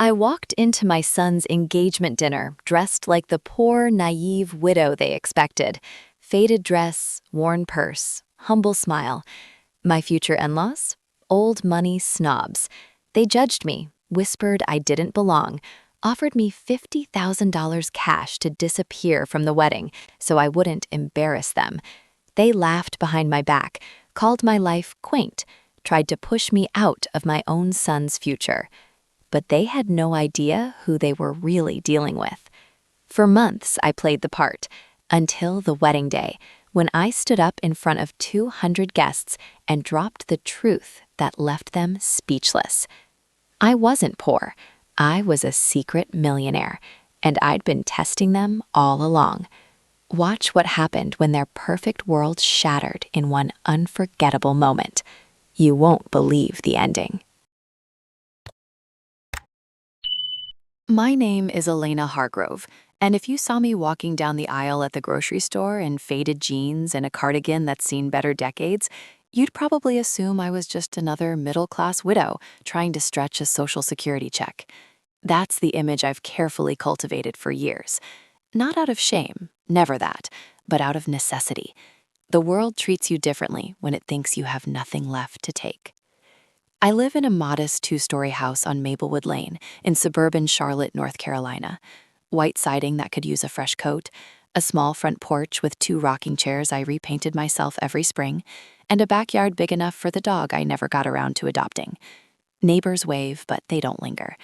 I walked into my son's engagement dinner dressed like the poor, naive widow they expected. Faded dress, worn purse, humble smile. My future in-laws? Old money snobs. They judged me, whispered I didn't belong, offered me $50,000 cash to disappear from the wedding so I wouldn't embarrass them. They laughed behind my back, called my life quaint, tried to push me out of my own son's future. But they had no idea who they were really dealing with. For months, I played the part, until the wedding day, when I stood up in front of 200 guests and dropped the truth that left them speechless. I wasn't poor. I was a secret millionaire, and I'd been testing them all along. Watch what happened when their perfect world shattered in one unforgettable moment. You won't believe the ending. My name is Elena Hargrove, and if you saw me walking down the aisle at the grocery store in faded jeans and a cardigan that's seen better decades, you'd probably assume I was just another middle-class widow trying to stretch a social security check. That's the image I've carefully cultivated for years. Not out of shame, never that, but out of necessity. The world treats you differently when it thinks you have nothing left to take. I live in a modest two-story house on Maplewood Lane in suburban Charlotte, North Carolina. White siding that could use a fresh coat, a small front porch with 2 rocking chairs I repainted myself every spring, and a backyard big enough for the dog I never got around to adopting. Neighbors wave, but they don't linger.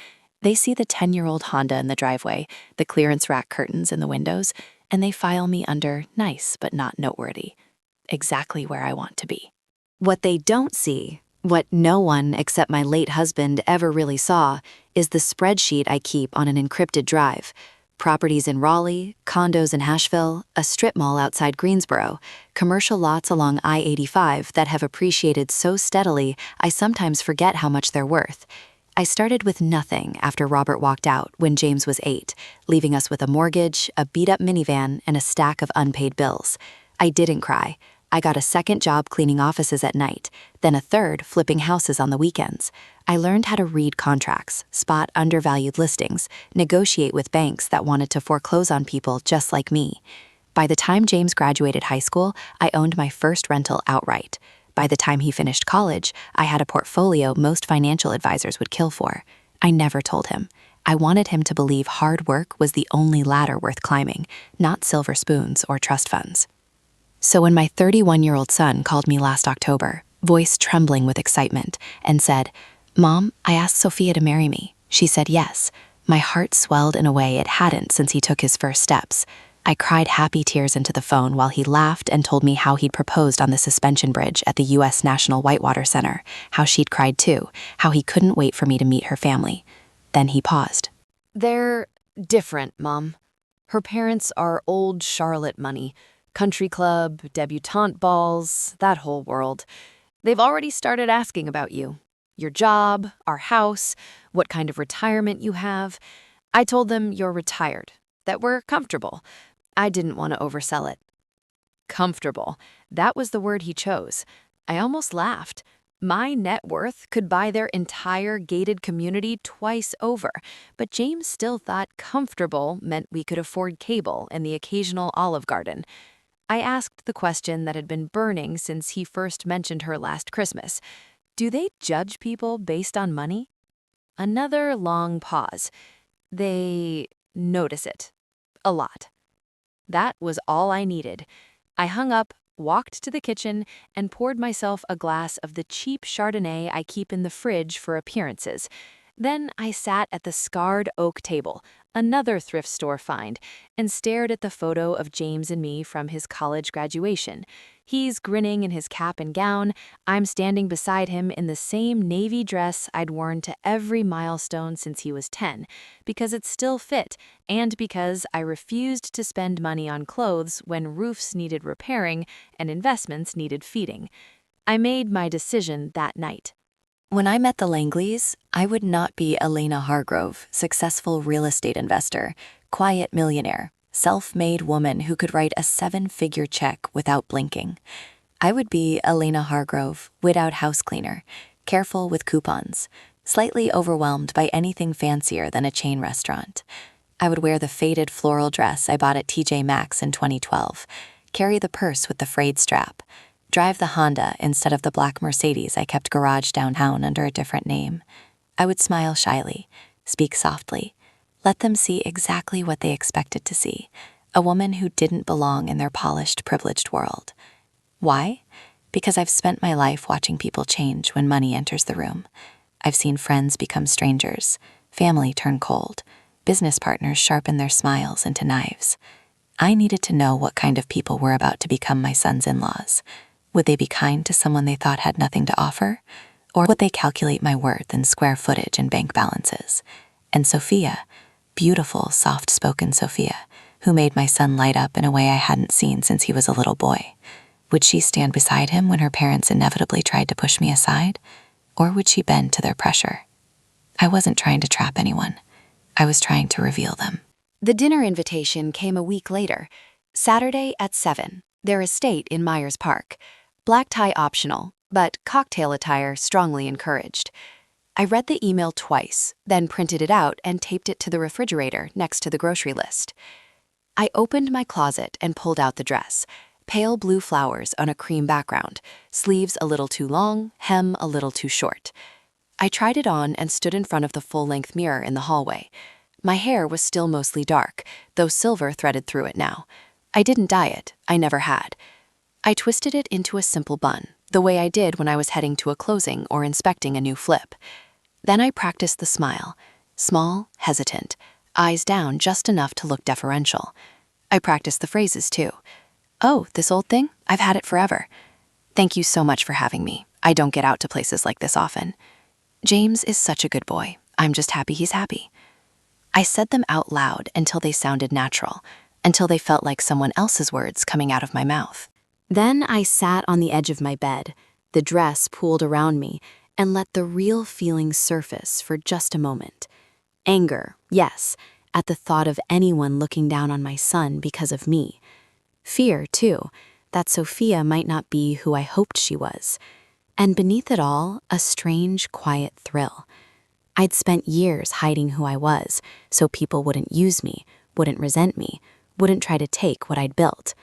They see the 10-year-old Honda in the driveway, the clearance rack curtains in the windows, and they file me under nice but not noteworthy. Exactly where I want to be. What they don't see, what no one except my late husband ever really saw, is the spreadsheet I keep on an encrypted drive. Properties in Raleigh, condos in Asheville, a strip mall outside Greensboro, commercial lots along I-85 that have appreciated so steadily I sometimes forget how much they're worth. I started with nothing after Robert walked out when James was 8, leaving us with a mortgage, a beat-up minivan, and a stack of unpaid bills. I didn't cry. I got a second job cleaning offices at night, then a third flipping houses on the weekends. I learned how to read contracts, spot undervalued listings, negotiate with banks that wanted to foreclose on people just like me. By the time James graduated high school, I owned my first rental outright. By the time he finished college, I had a portfolio most financial advisors would kill for. I never told him. I wanted him to believe hard work was the only ladder worth climbing, not silver spoons or trust funds. So when my 31-year-old son called me last October, voice trembling with excitement, and said, "Mom, I asked Sophia to marry me," she said yes. My heart swelled in a way it hadn't since he took his first steps. I cried happy tears into the phone while he laughed and told me how he'd proposed on the suspension bridge at the U.S. National Whitewater Center, how she'd cried too, how he couldn't wait for me to meet her family. Then he paused. They're different, Mom. Her parents are old Charlotte money. Country club, debutante balls, that whole world. They've already started asking about you. Your job, our house, what kind of retirement you have. I told them you're retired, that we're comfortable. I didn't want to oversell it. Comfortable. That was the word he chose. I almost laughed. My net worth could buy their entire gated community twice over, but James still thought comfortable meant we could afford cable and the occasional Olive Garden. I asked the question that had been burning since he first mentioned her last Christmas. Do they judge people based on money? Another long pause. They notice it. A lot. That was all I needed. I hung up, walked to the kitchen, and poured myself a glass of the cheap Chardonnay I keep in the fridge for appearances. Then I sat at the scarred oak table, another thrift store find, and stared at the photo of James and me from his college graduation. He's grinning in his cap and gown. I'm standing beside him in the same navy dress I'd worn to every milestone since he was 10, because it still fit, and because I refused to spend money on clothes when roofs needed repairing and investments needed feeding. I made my decision that night. When I met the Langleys, I would not be Elena Hargrove, successful real estate investor, quiet millionaire, self-made woman who could write a 7-figure check without blinking. I would be Elena Hargrove, widowed house cleaner, careful with coupons, slightly overwhelmed by anything fancier than a chain restaurant. I would wear the faded floral dress I bought at TJ Maxx in 2012, carry the purse with the frayed strap, drive the Honda instead of the black Mercedes I kept garaged downtown under a different name. I would smile shyly, speak softly, let them see exactly what they expected to see, a woman who didn't belong in their polished, privileged world. Why? Because I've spent my life watching people change when money enters the room. I've seen friends become strangers, family turn cold, business partners sharpen their smiles into knives. I needed to know what kind of people were about to become my son's in-laws. Would they be kind to someone they thought had nothing to offer? Or would they calculate my worth in square footage and bank balances? And Sophia, beautiful, soft-spoken Sophia, who made my son light up in a way I hadn't seen since he was a little boy. Would she stand beside him when her parents inevitably tried to push me aside? Or would she bend to their pressure? I wasn't trying to trap anyone. I was trying to reveal them. The dinner invitation came a week later, Saturday at 7, their estate in Myers Park. Black tie optional, but cocktail attire strongly encouraged. I read the email twice, then printed it out and taped it to the refrigerator next to the grocery list. I opened my closet and pulled out the dress. Pale blue flowers on a cream background, sleeves a little too long, hem a little too short. I tried it on and stood in front of the full-length mirror in the hallway. My hair was still mostly dark, though silver threaded through it now. I didn't dye it, I never had. I twisted it into a simple bun, the way I did when I was heading to a closing or inspecting a new flip. Then I practiced the smile, small, hesitant, eyes down just enough to look deferential. I practiced the phrases too. "Oh, this old thing? I've had it forever. Thank you so much for having me. I don't get out to places like this often. James is such a good boy. I'm just happy he's happy." I said them out loud until they sounded natural, until they felt like someone else's words coming out of my mouth. Then I sat on the edge of my bed, the dress pooled around me, and let the real feelings surface for just a moment. Anger, yes, at the thought of anyone looking down on my son because of me. Fear, too, that Sophia might not be who I hoped she was. And beneath it all, a strange, quiet thrill. I'd spent years hiding who I was, so people wouldn't use me, wouldn't resent me, wouldn't try to take what I'd built.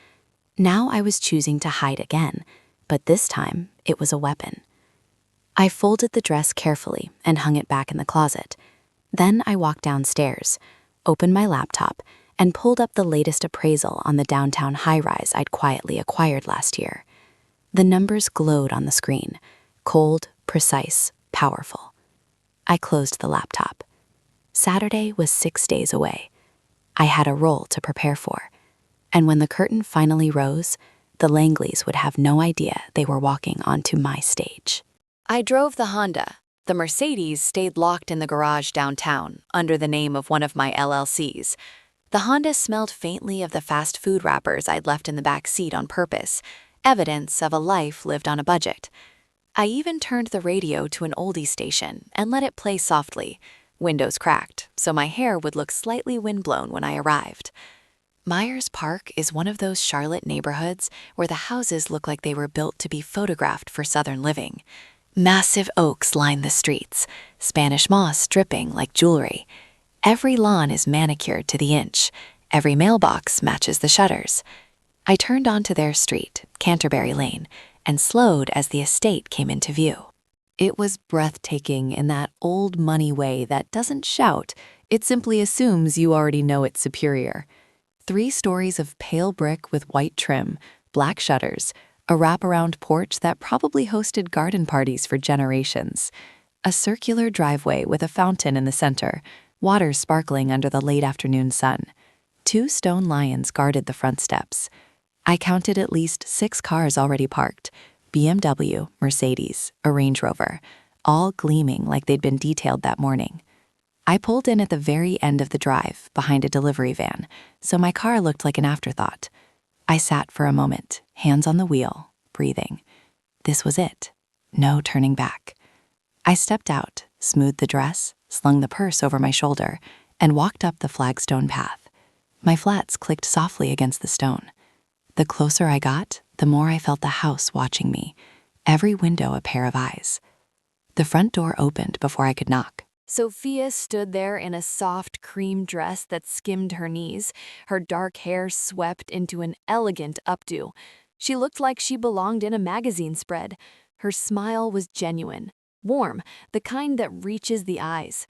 Now I was choosing to hide again, but this time it was a weapon. I folded the dress carefully and hung it back in the closet. Then I walked downstairs, opened my laptop, and pulled up the latest appraisal on the downtown high-rise I'd quietly acquired last year. The numbers glowed on the screen, cold, precise, powerful. I closed the laptop. Saturday was 6 days away. I had a role to prepare for. And when the curtain finally rose, the Langleys would have no idea they were walking onto my stage. I drove the Honda. The Mercedes stayed locked in the garage downtown, under the name of one of my LLCs. The Honda smelled faintly of the fast food wrappers I'd left in the back seat on purpose, evidence of a life lived on a budget. I even turned the radio to an oldie station and let it play softly, windows cracked, so my hair would look slightly windblown when I arrived. Myers Park is one of those Charlotte neighborhoods where the houses look like they were built to be photographed for Southern living. Massive oaks line the streets, Spanish moss dripping like jewelry. Every lawn is manicured to the inch. Every mailbox matches the shutters. I turned onto their street, Canterbury Lane, and slowed as the estate came into view. It was breathtaking in that old money way that doesn't shout. It simply assumes you already know it's superior. 3 stories of pale brick with white trim, black shutters, a wraparound porch that probably hosted garden parties for generations, a circular driveway with a fountain in the center, water sparkling under the late afternoon sun. 2 stone lions guarded the front steps. I counted at least 6 cars already parked, BMW, Mercedes, a Range Rover, all gleaming like they'd been detailed that morning. I pulled in at the very end of the drive, behind a delivery van, so my car looked like an afterthought. I sat for a moment, hands on the wheel, breathing. This was it. No turning back. I stepped out, smoothed the dress, slung the purse over my shoulder, and walked up the flagstone path. My flats clicked softly against the stone. The closer I got, the more I felt the house watching me, every window a pair of eyes. The front door opened before I could knock. Sophia stood there in a soft cream dress that skimmed her knees, her dark hair swept into an elegant updo. She looked like she belonged in a magazine spread. Her smile was genuine, warm, the kind that reaches the eyes.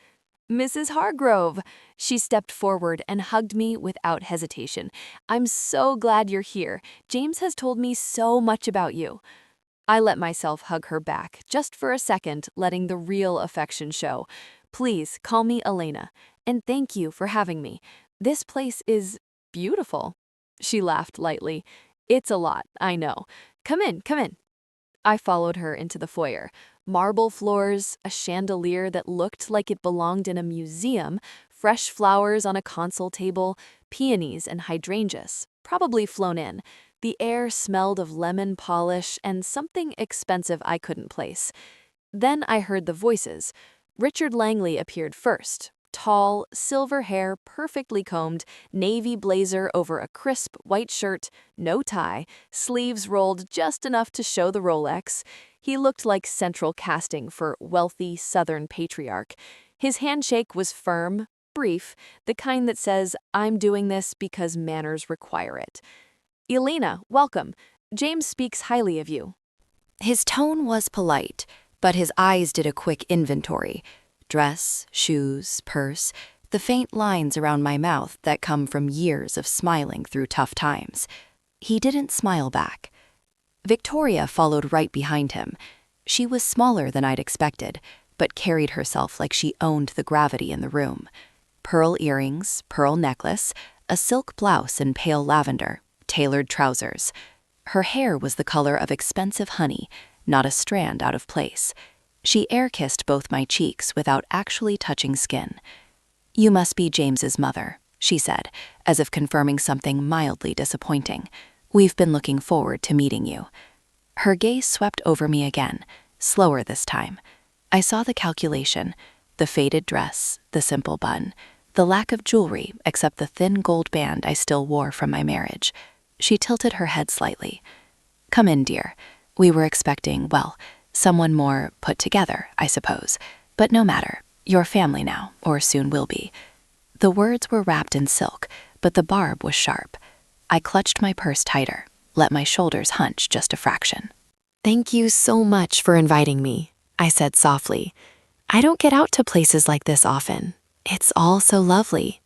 Mrs. Hargrove! She stepped forward and hugged me without hesitation. I'm so glad you're here. James has told me so much about you. I let myself hug her back, just for a second, letting the real affection show. Please call me Elena, and thank you for having me. This place is beautiful. She laughed lightly. It's a lot, I know. Come in, come in. I followed her into the foyer. Marble floors, a chandelier that looked like it belonged in a museum, fresh flowers on a console table, peonies and hydrangeas, probably flown in. The air smelled of lemon polish and something expensive I couldn't place. Then I heard the voices. Richard Langley appeared first. Tall, silver hair perfectly combed, navy blazer over a crisp white shirt, no tie, sleeves rolled just enough to show the Rolex. He looked like central casting for wealthy Southern patriarch. His handshake was firm, brief, the kind that says, I'm doing this because manners require it. Elena, welcome. James speaks highly of you. His tone was polite, but his eyes did a quick inventory. Dress, shoes, purse, the faint lines around my mouth that come from years of smiling through tough times. He didn't smile back. Victoria followed right behind him. She was smaller than I'd expected, but carried herself like she owned the gravity in the room. Pearl earrings, pearl necklace, a silk blouse in pale lavender, tailored trousers. Her hair was the color of expensive honey, not a strand out of place. She air-kissed both my cheeks without actually touching skin. You must be James's mother, she said, as if confirming something mildly disappointing. We've been looking forward to meeting you. Her gaze swept over me again, slower this time. I saw the calculation, the faded dress, the simple bun, the lack of jewelry except the thin gold band I still wore from my marriage. She tilted her head slightly. Come in, dear. We were expecting, well, someone more put together, I suppose. But no matter. You're family now, or soon will be. The words were wrapped in silk, but the barb was sharp. I clutched my purse tighter, let my shoulders hunch just a fraction. Thank you so much for inviting me, I said softly. I don't get out to places like this often. It's all so lovely.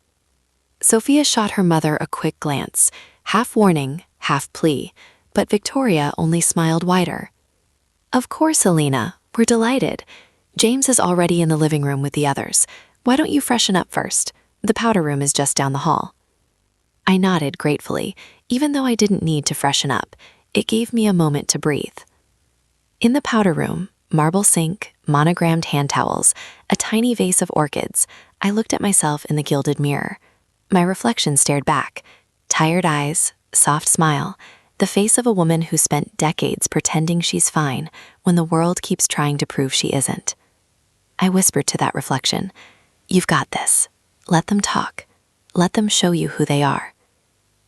Sophia shot her mother a quick glance, half warning, half plea, but Victoria only smiled wider. Of course, Elena, we're delighted. James is already in the living room with the others. Why don't you freshen up first? The powder room is just down the hall. I nodded gratefully, even though I didn't need to freshen up. It gave me a moment to breathe. In the powder room, marble sink, monogrammed hand towels, a tiny vase of orchids, I looked at myself in the gilded mirror. My reflection stared back. Tired eyes, soft smile, the face of a woman who spent decades pretending she's fine when the world keeps trying to prove she isn't. I whispered to that reflection, You've got this. Let them talk. Let them show you who they are.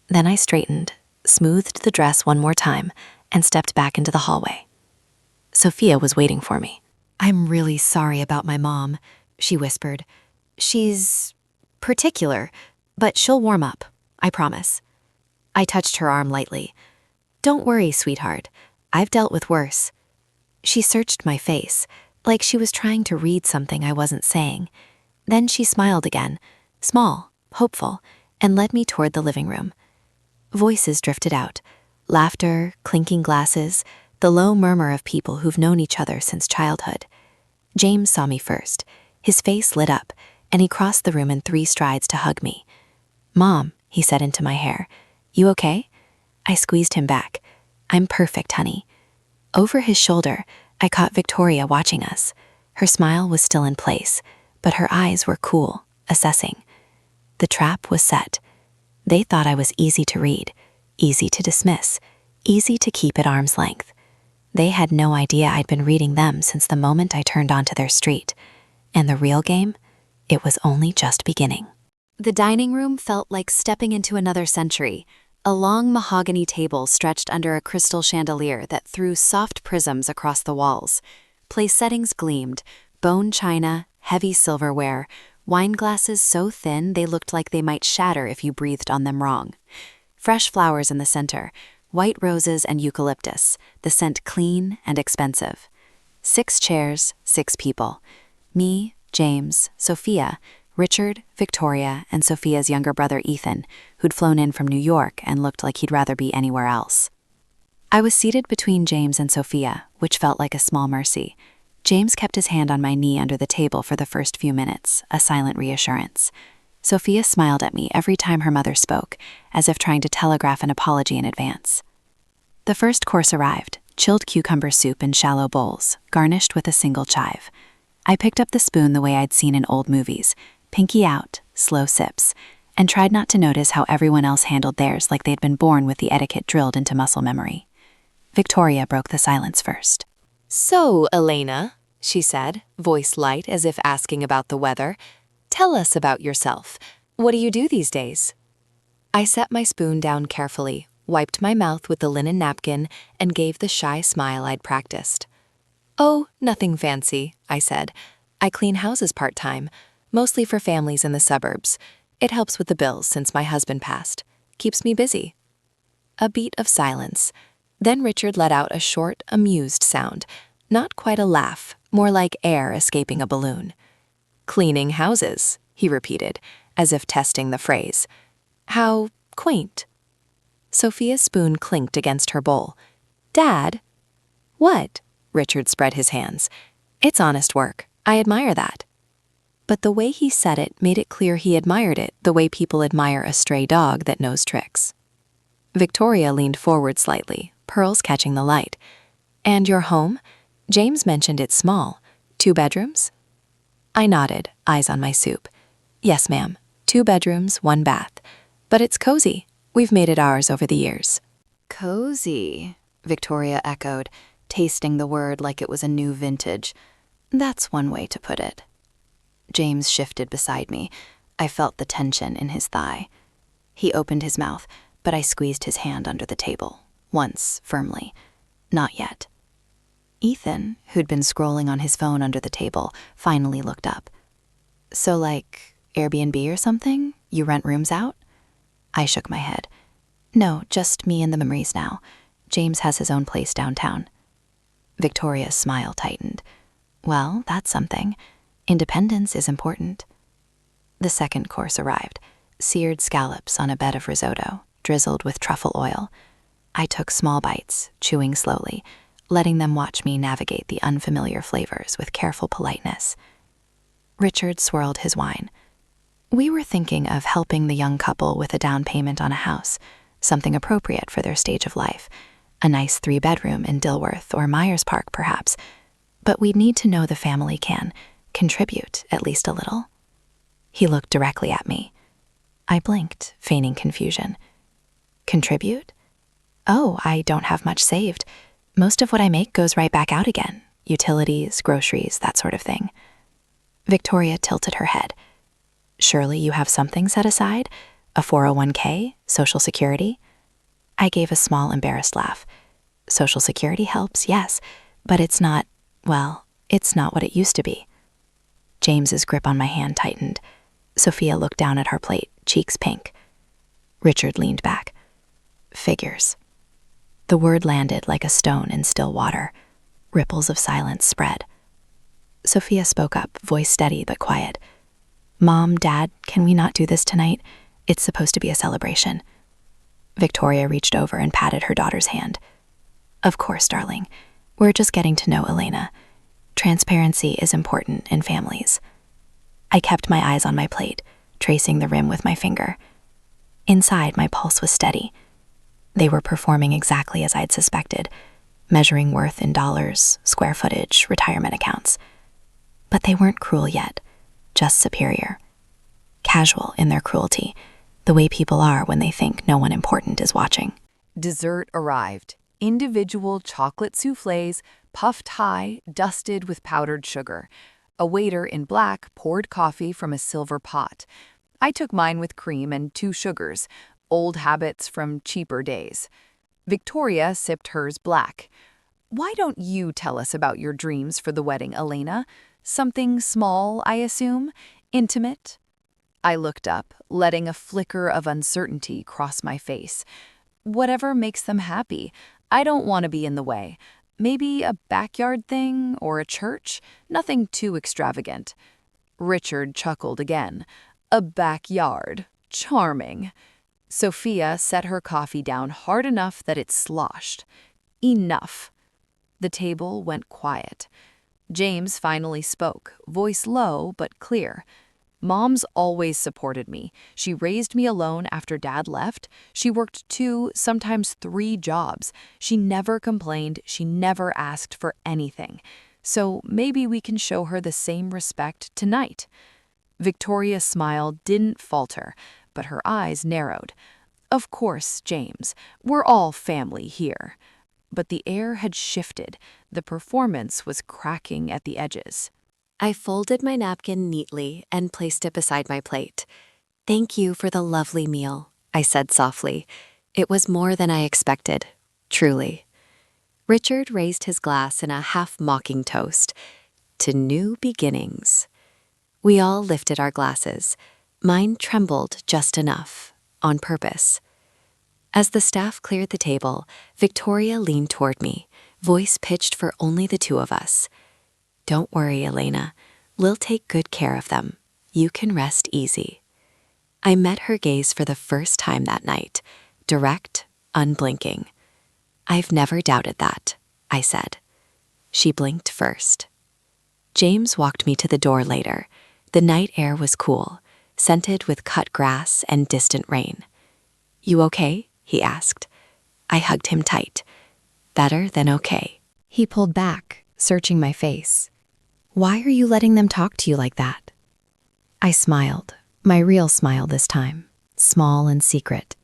Then I straightened, smoothed the dress one more time, and stepped back into the hallway. Sophia was waiting for me. I'm really sorry about my mom, she whispered. She's particular, but she'll warm up, I promise. I touched her arm lightly. Don't worry, sweetheart. I've dealt with worse. She searched my face, like she was trying to read something I wasn't saying. Then she smiled again, small, hopeful, and led me toward the living room. Voices drifted out. Laughter, clinking glasses, the low murmur of people who've known each other since childhood. James saw me first. His face lit up, and he crossed the room in 3 strides to hug me. Mom, he said into my hair, you okay? I squeezed him back. I'm perfect, honey. Over his shoulder, I caught Victoria watching us. Her smile was still in place, but her eyes were cool, assessing. The trap was set. They thought I was easy to read, easy to dismiss, easy to keep at arm's length. They had no idea I'd been reading them since the moment I turned onto their street. And the real game? It was only just beginning. The dining room felt like stepping into another century. A long mahogany table stretched under a crystal chandelier that threw soft prisms across the walls. Place settings gleamed, bone china, heavy silverware, wine glasses so thin they looked like they might shatter if you breathed on them wrong. Fresh flowers in the center, white roses and eucalyptus, the scent clean and expensive. 6 chairs, 6 people. Me, James, Sophia, Richard, Victoria, and Sophia's younger brother Ethan, who'd flown in from New York and looked like he'd rather be anywhere else. I was seated between James and Sophia, which felt like a small mercy. James kept his hand on my knee under the table for the first few minutes, a silent reassurance. Sophia smiled at me every time her mother spoke, as if trying to telegraph an apology in advance. The first course arrived, chilled cucumber soup in shallow bowls, garnished with a single chive. I picked up the spoon the way I'd seen in old movies, pinky out, slow sips, and tried not to notice how everyone else handled theirs like they'd been born with the etiquette drilled into muscle memory. Victoria broke the silence first. So, Elena, she said, voice light as if asking about the weather, tell us about yourself. What do you do these days? I set my spoon down carefully, wiped my mouth with the linen napkin, and gave the shy smile I'd practiced. Oh, nothing fancy, I said. I clean houses part-time, mostly for families in the suburbs. It helps with the bills since my husband passed. Keeps me busy. A beat of silence. Then Richard let out a short, amused sound. Not quite a laugh, more like air escaping a balloon. Cleaning houses, he repeated, as if testing the phrase. How quaint. Sophia's spoon clinked against her bowl. Dad? What? Richard spread his hands. It's honest work. I admire that. But the way he said it made it clear he admired it the way people admire a stray dog that knows tricks. Victoria leaned forward slightly, pearls catching the light. And your home? James mentioned it's small. 2 bedrooms? I nodded, eyes on my soup. Yes, ma'am. 2 bedrooms, 1 bath. But it's cozy. We've made it ours over the years. Cozy, Victoria echoed, tasting the word like it was a new vintage. That's one way to put it. James shifted beside me. I felt the tension in his thigh. He opened his mouth, but I squeezed his hand under the table, once firmly. Not yet. Ethan, who'd been scrolling on his phone under the table, finally looked up. So like Airbnb or something? You rent rooms out? I shook my head. No, just me and the memories now. James has his own place downtown. Victoria's smile tightened. Well, that's something. Independence is important. The second course arrived, seared scallops on a bed of risotto, drizzled with truffle oil. I took small bites, chewing slowly, letting them watch me navigate the unfamiliar flavors with careful politeness. Richard swirled his wine. We were thinking of helping the young couple with a down payment on a house, something appropriate for their stage of life, a nice 3-bedroom in Dilworth or Myers Park, perhaps. But we'd need to know the family can contribute at least a little. He looked directly at me. I blinked, feigning confusion. Contribute? Oh, I don't have much saved. Most of what I make goes right back out again. Utilities, groceries, that sort of thing. Victoria tilted her head. Surely you have something set aside? A 401k? Social Security? I gave a small, embarrassed laugh. Social Security helps, yes, but it's not what it used to be. James's grip on my hand tightened. Sophia looked down at her plate, cheeks pink. Richard leaned back. Figures. The word landed like a stone in still water. Ripples of silence spread. Sophia spoke up, voice steady but quiet. Mom, Dad, can we not do this tonight? It's supposed to be a celebration. Victoria reached over and patted her daughter's hand. Of course, darling. We're just getting to know Elena. Transparency is important in families. I kept my eyes on my plate, tracing the rim with my finger. Inside, my pulse was steady. They were performing exactly as I'd suspected, measuring worth in dollars, square footage, retirement accounts. But they weren't cruel yet, just superior. Casual in their cruelty, the way people are when they think no one important is watching. Dessert arrived. Individual chocolate soufflés, puffed high, dusted with powdered sugar. A waiter in black poured coffee from a silver pot. I took mine with cream and 2 sugars, old habits from cheaper days. Victoria sipped hers black. Why don't you tell us about your dreams for the wedding, Elena? Something small, I assume? Intimate? I looked up, letting a flicker of uncertainty cross my face. Whatever makes them happy. I don't want to be in the way. Maybe a backyard thing or a church? Nothing too extravagant. Richard chuckled again. A backyard. Charming. Sophia set her coffee down hard enough that it sloshed. Enough. The table went quiet. James finally spoke, voice low but clear. Mom's always supported me. She raised me alone after Dad left. She worked 2, sometimes 3 jobs. She never complained. She never asked for anything. So maybe we can show her the same respect tonight. Victoria's smile didn't falter, but her eyes narrowed. Of course, James. We're all family here. But the air had shifted. The performance was cracking at the edges. I folded my napkin neatly and placed it beside my plate. "Thank you for the lovely meal," I said softly. It was more than I expected, truly. Richard raised his glass in a half-mocking toast. To new beginnings. We all lifted our glasses. Mine trembled just enough, on purpose. As the staff cleared the table, Victoria leaned toward me, voice pitched for only the 2 of us. "Don't worry, Elena. We'll take good care of them. You can rest easy." I met her gaze for the first time that night, direct, unblinking. "I've never doubted that," I said. She blinked first. James walked me to the door later. The night air was cool, scented with cut grass and distant rain. "You okay?" he asked. I hugged him tight. "Better than okay." He pulled back, searching my face. "Why are you letting them talk to you like that?" I smiled, my real smile this time, small and secret.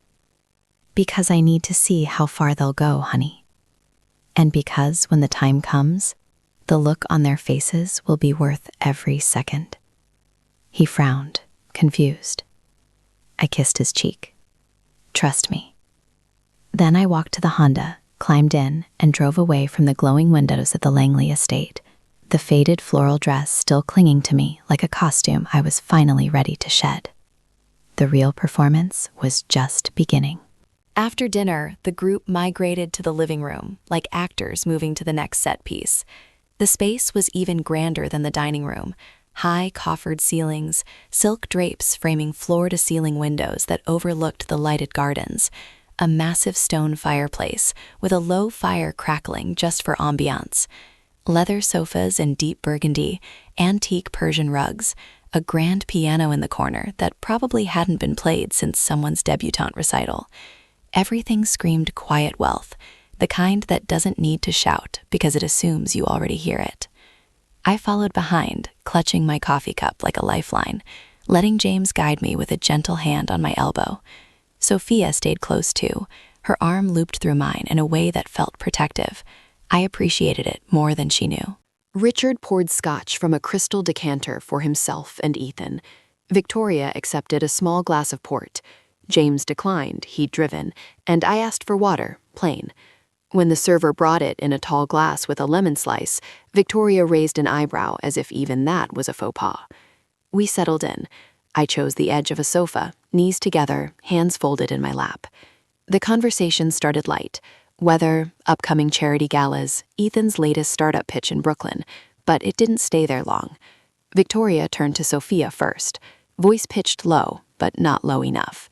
"Because I need to see how far they'll go, honey. And because when the time comes, the look on their faces will be worth every second." He frowned, confused. I kissed his cheek. "Trust me." Then I walked to the Honda, climbed in, and drove away from the glowing windows at the Langley estate, the faded floral dress still clinging to me like a costume I was finally ready to shed. The real performance was just beginning. After dinner, the group migrated to the living room, like actors moving to the next set piece. The space was even grander than the dining room. High coffered ceilings, silk drapes framing floor-to-ceiling windows that overlooked the lighted gardens, a massive stone fireplace with a low fire crackling just for ambiance, leather sofas in deep burgundy, antique Persian rugs, a grand piano in the corner that probably hadn't been played since someone's debutante recital. Everything screamed quiet wealth, the kind that doesn't need to shout because it assumes you already hear it. I followed behind, clutching my coffee cup like a lifeline, letting James guide me with a gentle hand on my elbow. Sophia stayed close too, her arm looped through mine in a way that felt protective. I appreciated it more than she knew. Richard poured scotch from a crystal decanter for himself and Ethan. Victoria accepted a small glass of port. James declined, he'd driven, and I asked for water, plain. When the server brought it in a tall glass with a lemon slice, Victoria raised an eyebrow as if even that was a faux pas. We settled in. I chose the edge of a sofa, knees together, hands folded in my lap. The conversation started light. Weather, upcoming charity galas, Ethan's latest startup pitch in Brooklyn, but it didn't stay there long. Victoria turned to Sophia first, voice pitched low, but not low enough.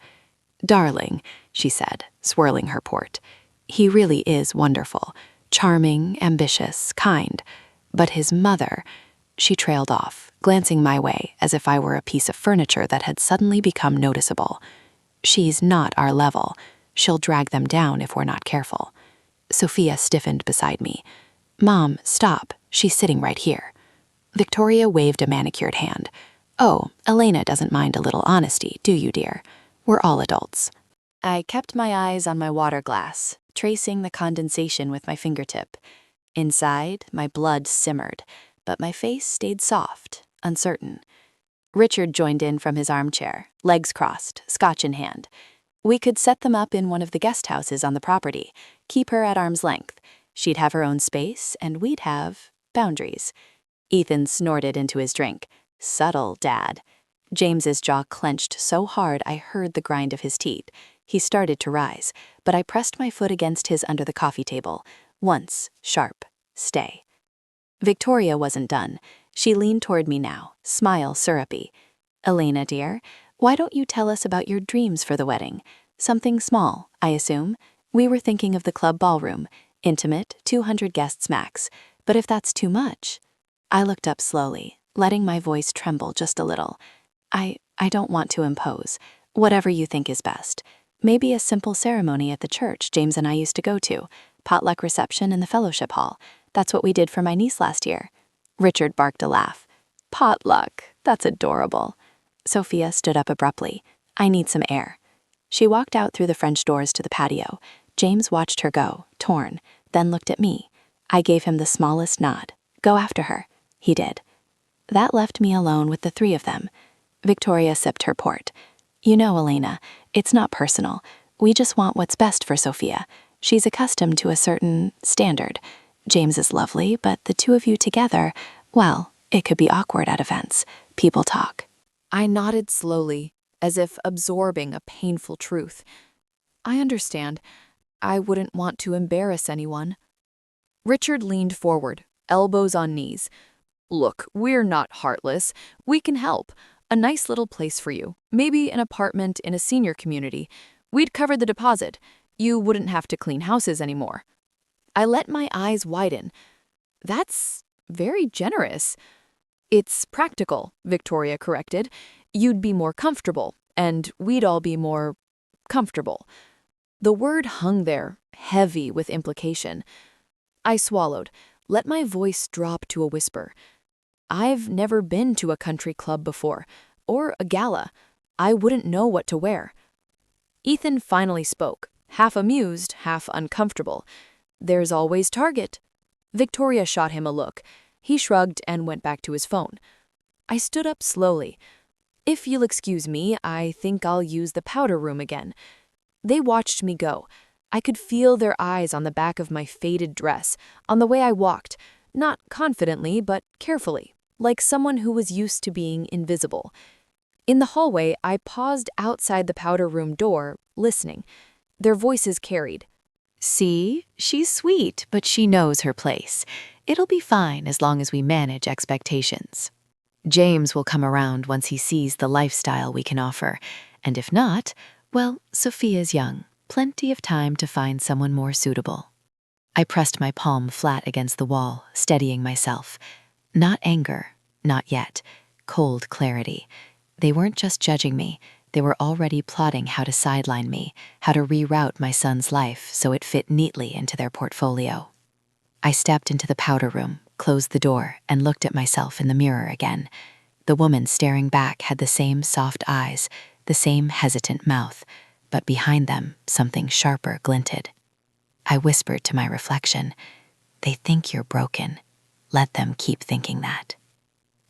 "Darling," she said, swirling her port, "he really is wonderful, charming, ambitious, kind. But his mother—" She trailed off, glancing my way as if I were a piece of furniture that had suddenly become noticeable. "She's not our level. She'll drag them down if we're not careful." Sophia stiffened beside me. "Mom, stop. She's sitting right here." Victoria waved a manicured hand. "Oh, Elena doesn't mind a little honesty, do you, dear? We're all adults." I kept my eyes on my water glass, tracing the condensation with my fingertip. Inside, my blood simmered, but my face stayed soft, uncertain. Richard joined in from his armchair, legs crossed, scotch in hand. We could set them up in one of the guest houses on the property, keep her at arm's length. She'd have her own space, and we'd have boundaries. Ethan snorted into his drink. Subtle, Dad. James's jaw clenched so hard I heard the grind of his teeth. He started to rise, but I pressed my foot against his under the coffee table. Once, sharp, stay. Victoria wasn't done. She leaned toward me now, smile syrupy. Elena, dear, why don't you tell us about your dreams for the wedding? Something small, I assume. We were thinking of the club ballroom, intimate, 200 guests max. But if that's too much... I looked up slowly, letting my voice tremble just a little. I don't want to impose. Whatever you think is best. Maybe a simple ceremony at the church James and I used to go to. Potluck reception in the fellowship hall. That's what we did for my niece last year. Richard barked a laugh. Potluck. That's adorable. Sophia stood up abruptly. I need some air. She walked out through the French doors to the patio. James watched her go, torn, then looked at me. I gave him the smallest nod. Go after her. He did. That left me alone with the three of them. Victoria sipped her port. You know, Elena, it's not personal. We just want what's best for Sophia. She's accustomed to a certain standard. James is lovely, but the two of you together, well, it could be awkward at events. People talk. I nodded slowly, as if absorbing a painful truth. I understand. I wouldn't want to embarrass anyone. Richard leaned forward, elbows on knees. Look, we're not heartless. We can help. A nice little place for you. Maybe an apartment in a senior community. We'd cover the deposit. You wouldn't have to clean houses anymore. I let my eyes widen. That's very generous. It's practical, Victoria corrected. You'd be more comfortable, and we'd all be more comfortable. The word hung there, heavy with implication. I swallowed, let my voice drop to a whisper. I've never been to a country club before, or a gala. I wouldn't know what to wear. Ethan finally spoke, half amused, half uncomfortable. There's always Target. Victoria shot him a look. He shrugged and went back to his phone. I stood up slowly. If you'll excuse me, I think I'll use the powder room again. They watched me go. I could feel their eyes on the back of my faded dress, on the way I walked, not confidently, but carefully, like someone who was used to being invisible. In the hallway, I paused outside the powder room door, listening. Their voices carried. See, she's sweet, but she knows her place. It'll be fine as long as we manage expectations. James will come around once he sees the lifestyle we can offer, and if not, well, Sophia's young, plenty of time to find someone more suitable. I pressed my palm flat against the wall, steadying myself. Not anger, not yet. Cold clarity. They weren't just judging me. They were already plotting how to sideline me, how to reroute my son's life so it fit neatly into their portfolio. I stepped into the powder room, closed the door, and looked at myself in the mirror again. The woman staring back had the same soft eyes, the same hesitant mouth, but behind them, something sharper glinted. I whispered to my reflection, "They think you're broken. Let them keep thinking that."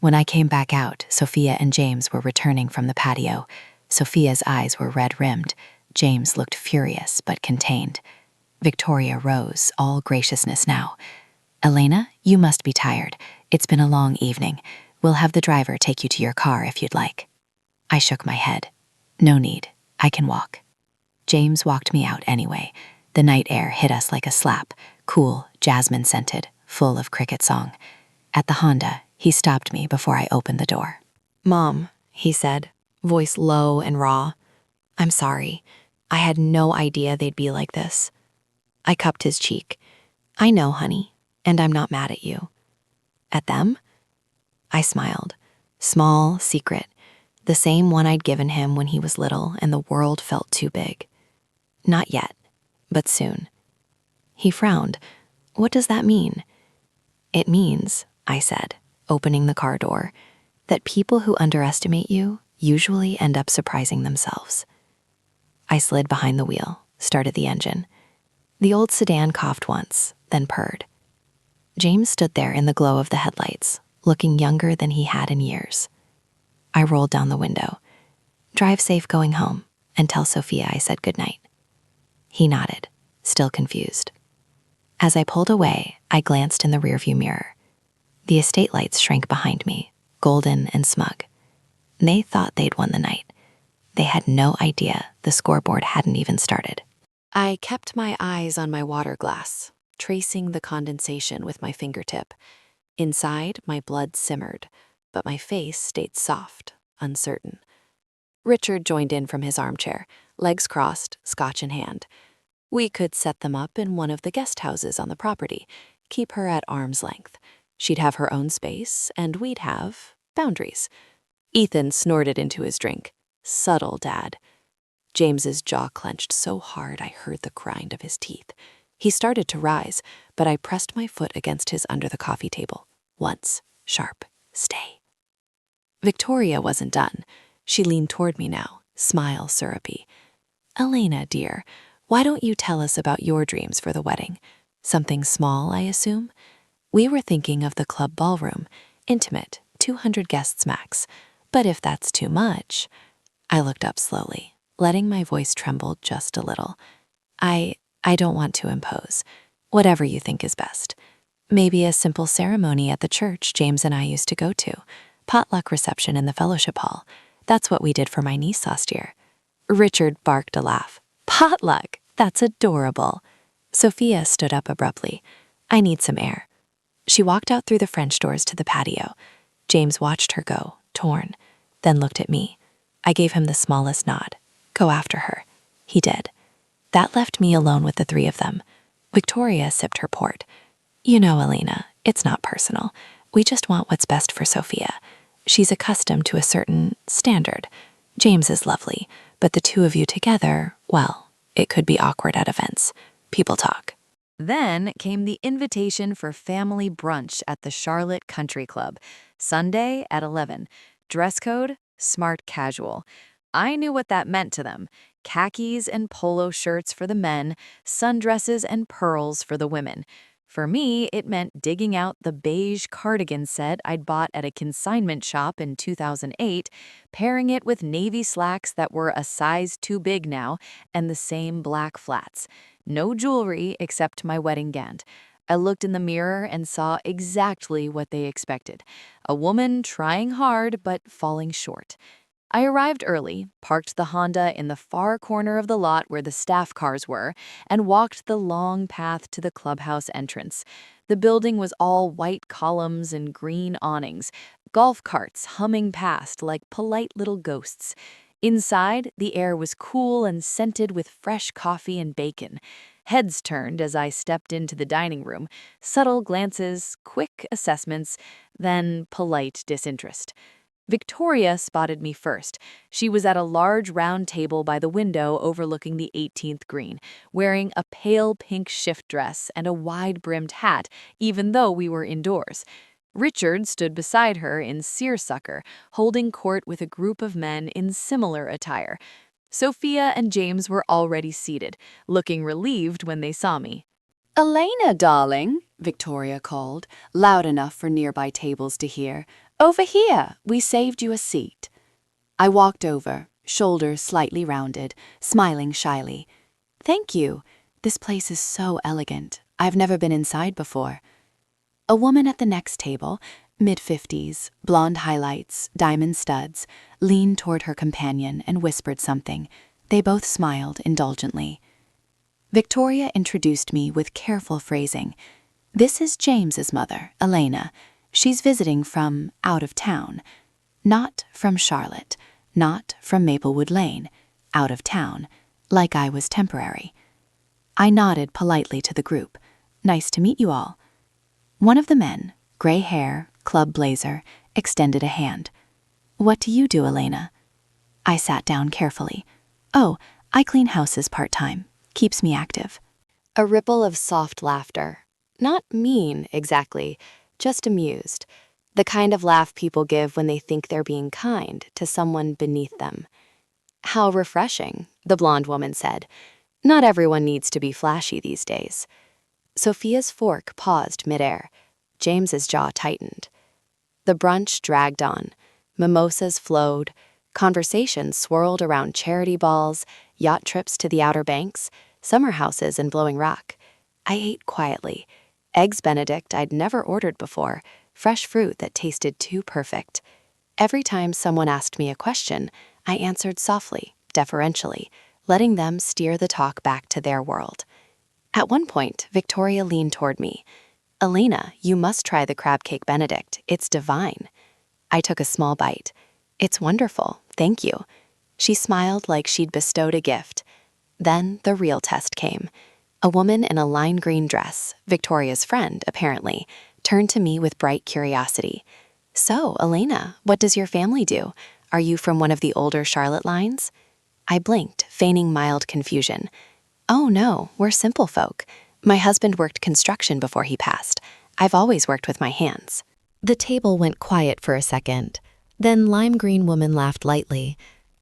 When I came back out, Sophia and James were returning from the patio. Sophia's eyes were red-rimmed. James looked furious but contained. Victoria rose, all graciousness now. "Elena, you must be tired. It's been a long evening. We'll have the driver take you to your car if you'd like." I shook my head. "No need. I can walk." James walked me out anyway. The night air hit us like a slap, cool, jasmine-scented, full of cricket song. At the Honda, he stopped me before I opened the door. "Mom," he said, voice low and raw. "I'm sorry. I had no idea they'd be like this." I cupped his cheek. "I know, honey, and I'm not mad at you." "At them?" I smiled. Small, secret. The same one I'd given him when he was little and the world felt too big. "Not yet, but soon." He frowned. "What does that mean?" "It means," I said, opening the car door, "that people who underestimate you usually end up surprising themselves." I slid behind the wheel, started the engine. The old sedan coughed once, then purred. James stood there in the glow of the headlights, looking younger than he had in years. I rolled down the window. "Drive safe going home, and tell Sophia I said goodnight." He nodded, still confused. As I pulled away, I glanced in the rearview mirror. The estate lights shrank behind me, golden and smug. They thought they'd won the night. They had no idea the scoreboard hadn't even started. I kept my eyes on my water glass, tracing the condensation with my fingertip. Inside, my blood simmered, but my face stayed soft, uncertain. Richard joined in from his armchair, legs crossed, scotch in hand. We could set them up in one of the guest houses on the property, keep her at arm's length. She'd have her own space, and we'd have boundaries. Ethan snorted into his drink. Subtle, Dad. James's jaw clenched so hard I heard the grind of his teeth. He started to rise, but I pressed my foot against his under the coffee table. Once, sharp, stay. Victoria wasn't done. She leaned toward me now, smile syrupy. Elena, dear, why don't you tell us about your dreams for the wedding? Something small, I assume? We were thinking of the club ballroom, intimate, 200 guests max. But if that's too much... I looked up slowly, letting my voice tremble just a little. I don't want to impose. Whatever you think is best. Maybe a simple ceremony at the church James and I used to go to. Potluck reception in the fellowship hall. That's what we did for my niece last year. Richard barked a laugh. Potluck? That's adorable. Sophia stood up abruptly. I need some air. She walked out through the French doors to the patio. James watched her go, torn, then looked at me. I gave him the smallest nod. Go after her. He did. That left me alone with the three of them. Victoria sipped her port. You know, Elena, it's not personal. We just want what's best for Sophia. She's accustomed to a certain standard. James is lovely, but the two of you together, well, it could be awkward at events. People talk. Then came the invitation for family brunch at the Charlotte Country Club, Sunday at 11. Dress code, smart casual. I knew what that meant to them. Khakis and polo shirts for the men, sundresses and pearls for the women. For me, it meant digging out the beige cardigan set I'd bought at a consignment shop in 2008, pairing it with navy slacks that were a size too big now, and the same black flats. No jewelry except my wedding gant. I looked in the mirror and saw exactly what they expected. A woman trying hard but falling short. I arrived early, parked the Honda in the far corner of the lot where the staff cars were, and walked the long path to the clubhouse entrance. The building was all white columns and green awnings, golf carts humming past like polite little ghosts. Inside, the air was cool and scented with fresh coffee and bacon. Heads turned as I stepped into the dining room, subtle glances, quick assessments, then polite disinterest. Victoria spotted me first. She was at a large round table by the window overlooking the 18th green, wearing a pale pink shift dress and a wide-brimmed hat, even though we were indoors. Richard stood beside her in seersucker, holding court with a group of men in similar attire. Sophia and James were already seated, looking relieved when they saw me. Elena, darling, Victoria called, loud enough for nearby tables to hear. Over here, we saved you a seat. I walked over, shoulders slightly rounded, smiling shyly. Thank you. This place is so elegant. I've never been inside before. A woman at the next table, mid-50s, blonde highlights, diamond studs, leaned toward her companion and whispered something. They both smiled indulgently. Victoria introduced me with careful phrasing. This is James's mother, Elena. She's visiting from out of town. Not from Charlotte, not from Maplewood Lane. Out of town, like I was temporary. I nodded politely to the group. Nice to meet you all. One of the men, gray hair, club blazer, extended a hand. What do you do, Elena? I sat down carefully. Oh, I clean houses part-time. Keeps me active. A ripple of soft laughter. Not mean, exactly, just amused. The kind of laugh people give when they think they're being kind to someone beneath them. How refreshing, the blonde woman said. Not everyone needs to be flashy these days. Sophia's fork paused midair. James's jaw tightened. The brunch dragged on. Mimosas flowed. Conversations swirled around charity balls, yacht trips to the Outer Banks, summer houses in Blowing Rock. I ate quietly. Eggs Benedict I'd never ordered before, fresh fruit that tasted too perfect. Every time someone asked me a question, I answered softly, deferentially, letting them steer the talk back to their world. At one point, Victoria leaned toward me. "Elena, you must try the crab cake Benedict. It's divine." I took a small bite. "It's wonderful, thank you." She smiled like she'd bestowed a gift. Then the real test came. A woman in a lime green dress, Victoria's friend, apparently, turned to me with bright curiosity. "So, Elena, what does your family do? Are you from one of the older Charlotte lines?" I blinked, feigning mild confusion. "Oh no, we're simple folk. My husband worked construction before he passed. I've always worked with my hands." The table went quiet for a second. Then lime green woman laughed lightly.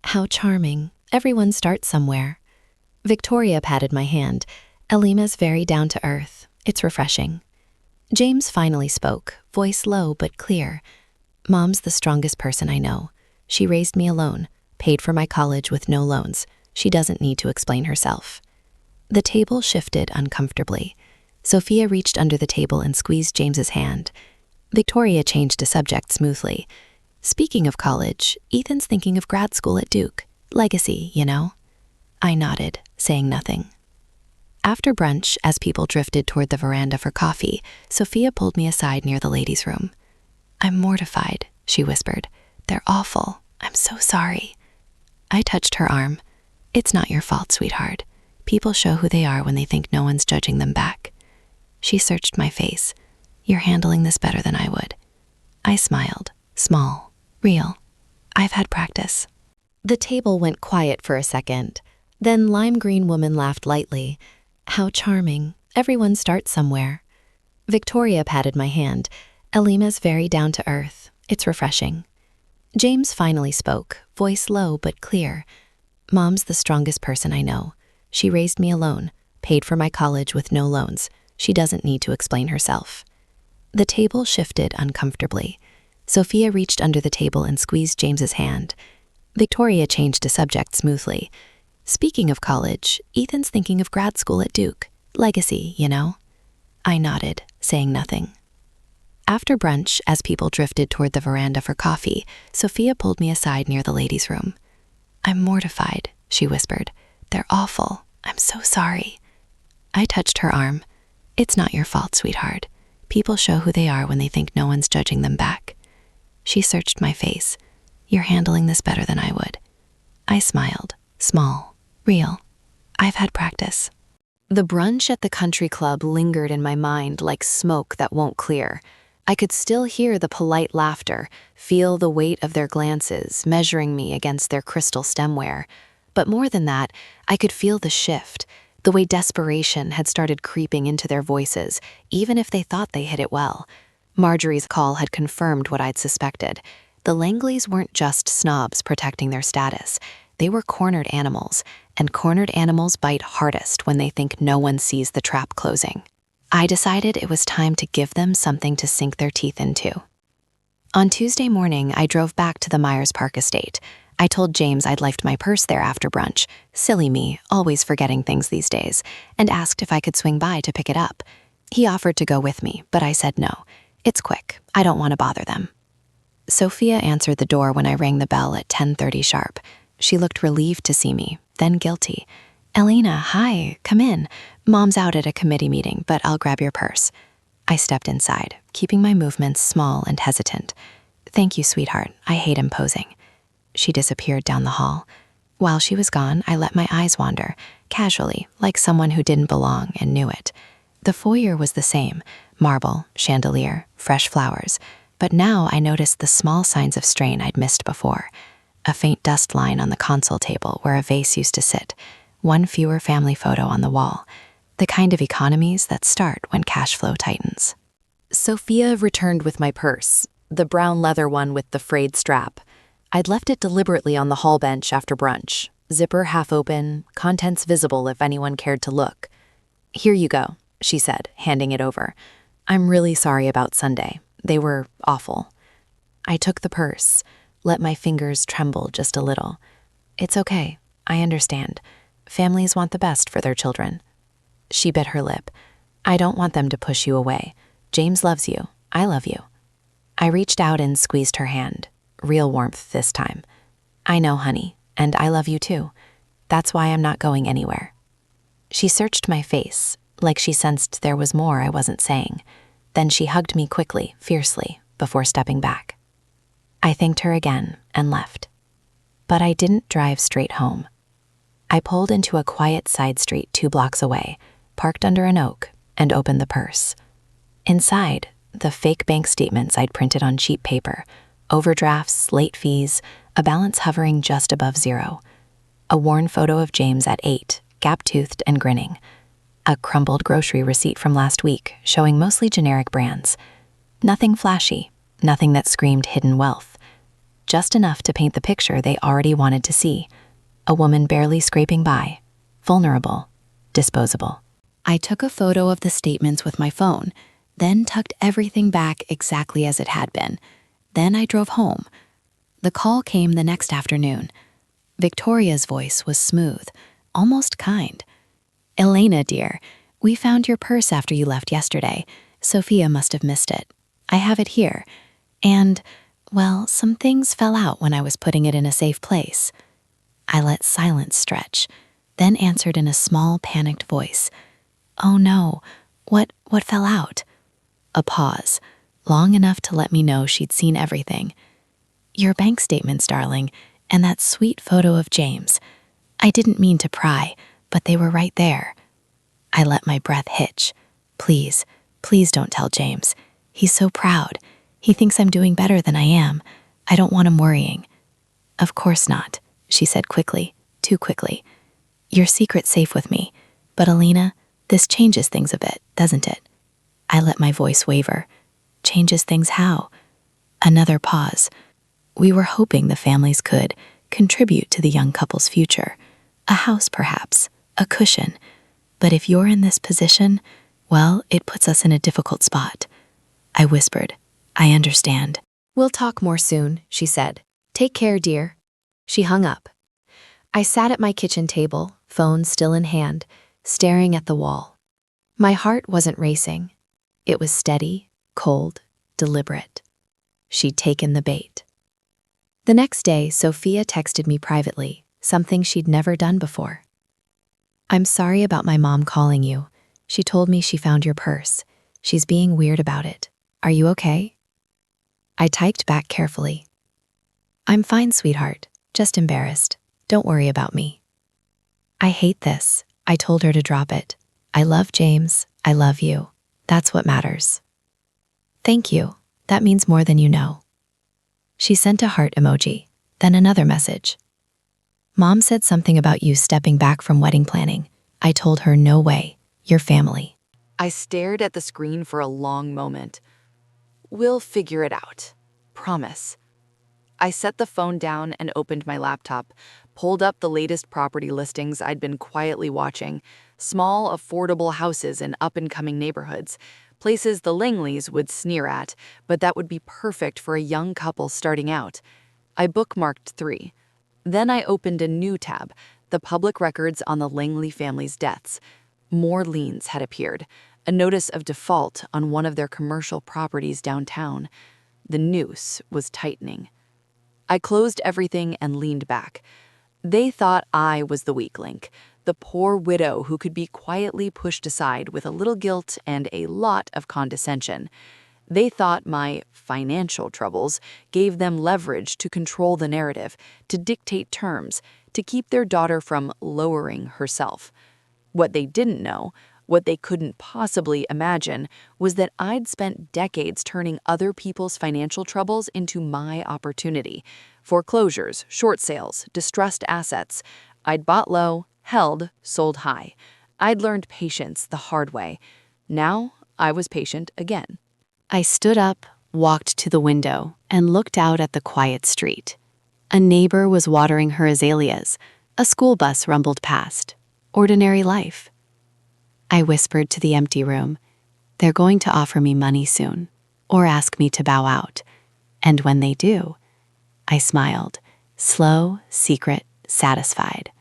"How charming. Everyone starts somewhere." Victoria patted my hand. "Elima's very down to earth. It's refreshing." James finally spoke, voice low but clear. "Mom's the strongest person I know. She raised me alone, paid for my college with no loans. She doesn't need to explain herself." The table shifted uncomfortably. Sophia reached under the table and squeezed James's hand. Victoria changed the subject smoothly. "Speaking of college, Ethan's thinking of grad school at Duke. Legacy, you know." I nodded, saying nothing. After brunch, as people drifted toward the veranda for coffee, Sophia pulled me aside near the ladies' room. "I'm mortified," she whispered. "They're awful. I'm so sorry." I touched her arm. "It's not your fault, sweetheart. People show who they are when they think no one's judging them back." She searched my face. "You're handling this better than I would." I smiled. Small. Real. "I've had practice." The table went quiet for a second. Then lime green woman laughed lightly. "How charming. Everyone starts somewhere." Victoria patted my hand. "Elima's very down to earth. It's refreshing." James finally spoke, voice low but clear. "Mom's the strongest person I know. She raised me alone, paid for my college with no loans. She doesn't need to explain herself." The table shifted uncomfortably. Sophia reached under the table and squeezed James's hand. Victoria changed the subject smoothly. "Speaking of college, Ethan's thinking of grad school at Duke. Legacy, you know." I nodded, saying nothing. After brunch, as people drifted toward the veranda for coffee, Sophia pulled me aside near the ladies' room. "I'm mortified," she whispered. "They're awful. I'm so sorry." I touched her arm. "It's not your fault, sweetheart. People show who they are when they think no one's judging them back." She searched my face. "You're handling this better than I would." I smiled. Small. Real. "I've had practice." The brunch at the country club lingered in my mind like smoke that won't clear. I could still hear the polite laughter, feel the weight of their glances measuring me against their crystal stemware. But more than that, I could feel the shift, the way desperation had started creeping into their voices, even if they thought they hid it well. Marjorie's call had confirmed what I'd suspected. The Langleys weren't just snobs protecting their status. They were cornered animals, and cornered animals bite hardest when they think no one sees the trap closing. I decided it was time to give them something to sink their teeth into. On Tuesday morning, I drove back to the Myers Park estate. I told James I'd left my purse there after brunch, silly me, always forgetting things these days, and asked if I could swing by to pick it up. He offered to go with me, but I said no. It's quick. I don't want to bother them. Sophia answered the door when I rang the bell at 10:30 sharp. She looked relieved to see me, then guilty. "Elena, hi, come in. Mom's out at a committee meeting, but I'll grab your purse." I stepped inside, keeping my movements small and hesitant. "Thank you, sweetheart. I hate imposing." She disappeared down the hall. While she was gone, I let my eyes wander, casually, like someone who didn't belong and knew it. The foyer was the same, marble, chandelier, fresh flowers, but now I noticed the small signs of strain I'd missed before. A faint dust line on the console table where a vase used to sit, one fewer family photo on the wall, the kind of economies that start when cash flow tightens. Sophia returned with my purse, the brown leather one with the frayed strap. I'd left it deliberately on the hall bench after brunch, zipper half open, contents visible if anyone cared to look. "Here you go," she said, handing it over. "I'm really sorry about Sunday. They were awful." I took the purse, let my fingers tremble just a little. "It's okay. I understand. Families want the best for their children." She bit her lip. I don't want them to push you away. James loves you. I love you. I reached out and squeezed her hand. Real warmth this time. I know, honey, and I love you too. That's why I'm not going anywhere. She searched my face, like she sensed there was more I wasn't saying. Then she hugged me quickly, fiercely, before stepping back. I thanked her again and left. But I didn't drive straight home. I pulled into a quiet side street 2 blocks away, parked under an oak, and opened the purse. Inside, the fake bank statements I'd printed on cheap paper, overdrafts, late fees, a balance hovering just above 0. A worn photo of James at 8, gap-toothed and grinning. A crumbled grocery receipt from last week, showing mostly generic brands. Nothing flashy, nothing that screamed hidden wealth. Just enough to paint the picture they already wanted to see. A woman barely scraping by, vulnerable, disposable. I took a photo of the statements with my phone, then tucked everything back exactly as it had been. Then I drove home. The call came the next afternoon. Victoria's voice was smooth, almost kind. Elena, dear, we found your purse after you left yesterday. Sophia must have missed it. I have it here. And, well, some things fell out when I was putting it in a safe place. I let silence stretch, then answered in a small, panicked voice. Oh no, what fell out? A pause, long enough to let me know she'd seen everything. Your bank statements, darling, and that sweet photo of James. I didn't mean to pry, but they were right there. I let my breath hitch. Please, please don't tell James. He's so proud. He thinks I'm doing better than I am. I don't want him worrying. Of course not, she said quickly, too quickly. Your secret's safe with me. But Alina, this changes things a bit, doesn't it? I let my voice waver. Changes things how? Another pause. We were hoping the families could contribute to the young couple's future. A house, perhaps, a cushion. But if you're in this position, well, it puts us in a difficult spot. I whispered, I understand. We'll talk more soon, she said. Take care, dear. She hung up. I sat at my kitchen table, phone still in hand, staring at the wall. My heart wasn't racing. It was steady, cold, deliberate. She'd taken the bait. The next day, Sophia texted me privately, something she'd never done before. I'm sorry about my mom calling you. She told me she found your purse. She's being weird about it. Are you okay? I typed back carefully. I'm fine, sweetheart. Just embarrassed. Don't worry about me. I hate this. I told her to drop it. I love James. I love you. That's what matters. Thank you. That means more than you know. She sent a heart emoji, then another message. Mom said something about you stepping back from wedding planning. I told her no way. Your family. I stared at the screen for a long moment. We'll figure it out. Promise. I set the phone down and opened my laptop, pulled up the latest property listings I'd been quietly watching, small, affordable houses in up-and-coming neighborhoods, places the Langleys would sneer at, but that would be perfect for a young couple starting out. I bookmarked 3. Then I opened a new tab, the public records on the Langley family's deaths. More liens had appeared, a notice of default on one of their commercial properties downtown. The noose was tightening. I closed everything and leaned back. They thought I was the weak link, the poor widow who could be quietly pushed aside with a little guilt and a lot of condescension. They thought my financial troubles gave them leverage to control the narrative, to dictate terms, to keep their daughter from lowering herself. What they didn't know, what they couldn't possibly imagine, was that I'd spent decades turning other people's financial troubles into my opportunity. Foreclosures, short sales, distressed assets. I'd bought low, held, sold high. I'd learned patience the hard way. Now I was patient again. I stood up, walked to the window, and looked out at the quiet street. A neighbor was watering her azaleas. A school bus rumbled past. Ordinary life. I whispered to the empty room, they're going to offer me money soon, or ask me to bow out. And when they do, I smiled, slow, secret, satisfied.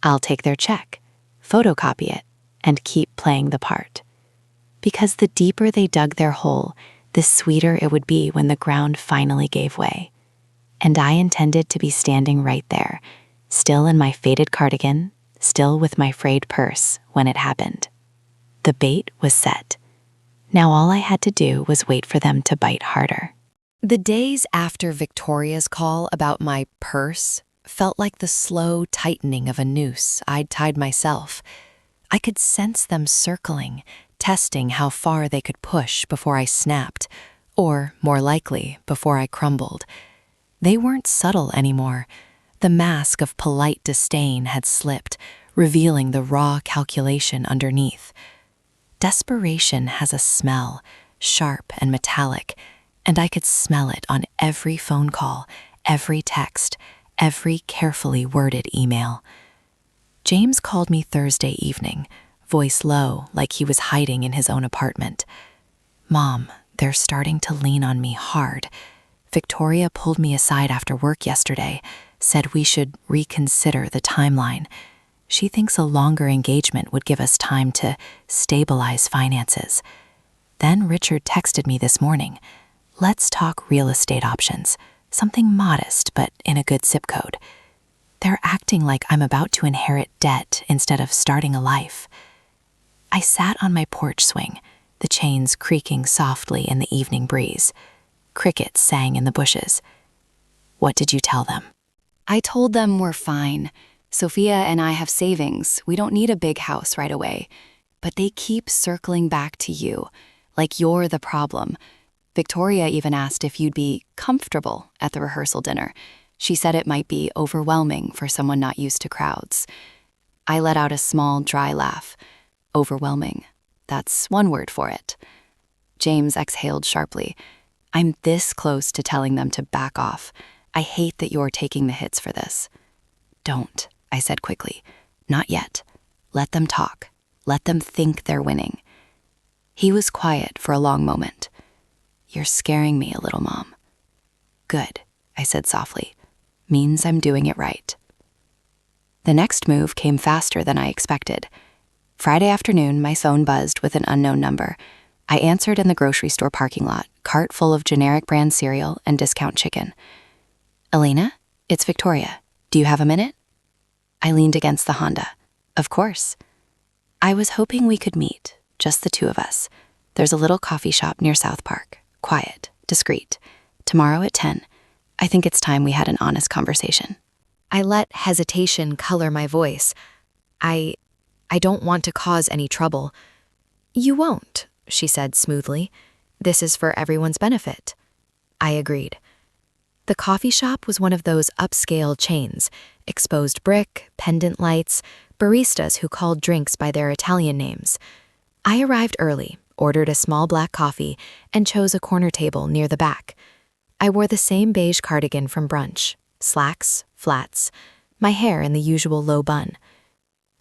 I'll take their check, photocopy it, and keep playing the part. because the deeper they dug their hole, the sweeter it would be when the ground finally gave way. And I intended to be standing right there, still in my faded cardigan, still with my frayed purse when it happened. The bait was set. Now all I had to do was wait for them to bite harder. The days after Victoria's call about my purse felt like the slow tightening of a noose I'd tied myself. I could sense them circling, testing how far they could push before I snapped, or, more likely, before I crumbled. They weren't subtle anymore. The mask of polite disdain had slipped, revealing the raw calculation underneath. Desperation has a smell, sharp and metallic, and I could smell it on every phone call, every text, every carefully worded email. James called me Thursday evening, voice low like he was hiding in his own apartment. "Mom, they're starting to lean on me hard. Victoria pulled me aside after work yesterday, said we should reconsider the timeline. She thinks a longer engagement would give us time to stabilize finances." Then Richard texted me this morning. "Let's talk real estate options, something modest but in a good zip code." They're acting like I'm about to inherit debt instead of starting a life. I sat on my porch swing, the chains creaking softly in the evening breeze. Crickets sang in the bushes. "What did you tell them?" I told them we're fine. Sophia and I have savings. We don't need a big house right away. But they keep circling back to you, like you're the problem. Victoria even asked if you'd be comfortable at the rehearsal dinner. She said it might be overwhelming for someone not used to crowds. I let out a small, dry laugh. Overwhelming. That's one word for it. James exhaled sharply. "I'm this close to telling them to back off. I hate that you're taking the hits for this." "Don't," I said quickly. "Not yet. Let them talk. Let them think they're winning." He was quiet for a long moment. "You're scaring me a little, Mom." "Good," I said softly. "Means I'm doing it right." The next move came faster than I expected. Friday afternoon, my phone buzzed with an unknown number. I answered in the grocery store parking lot, cart full of generic brand cereal and discount chicken. "Elena, it's Victoria. Do you have a minute?" I leaned against the Honda. "Of course." "I was hoping we could meet, just the two of us. There's a little coffee shop near South Park. Quiet, discreet. Tomorrow at 10. I think it's time we had an honest conversation." I let hesitation color my voice. I don't want to cause any trouble." "You won't," she said smoothly. "This is for everyone's benefit." I agreed. The coffee shop was one of those upscale chains, exposed brick, pendant lights, baristas who called drinks by their Italian names. I arrived early, ordered a small black coffee, and chose a corner table near the back. I wore the same beige cardigan from brunch, slacks, flats, my hair in the usual low bun.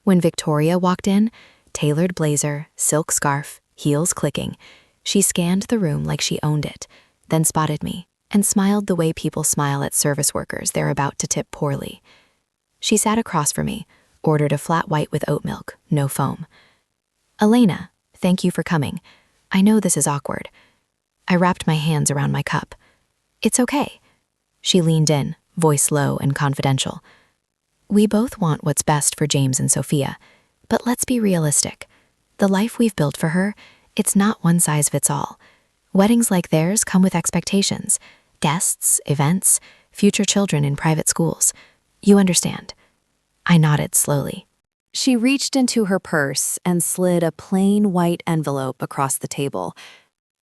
When Victoria walked in, tailored blazer, silk scarf, heels clicking, she scanned the room like she owned it, then spotted me and smiled the way people smile at service workers they're about to tip poorly. She sat across from me, ordered a flat white with oat milk, no foam. "Elena, thank you for coming. I know this is awkward." I wrapped my hands around my cup. "It's okay." She leaned in, voice low and confidential. "We both want what's best for James and Sophia, but let's be realistic. The life we've built for her, it's not one size fits all. Weddings like theirs come with expectations, guests, events, future children in private schools. You understand." I nodded slowly. She reached into her purse and slid a plain white envelope across the table.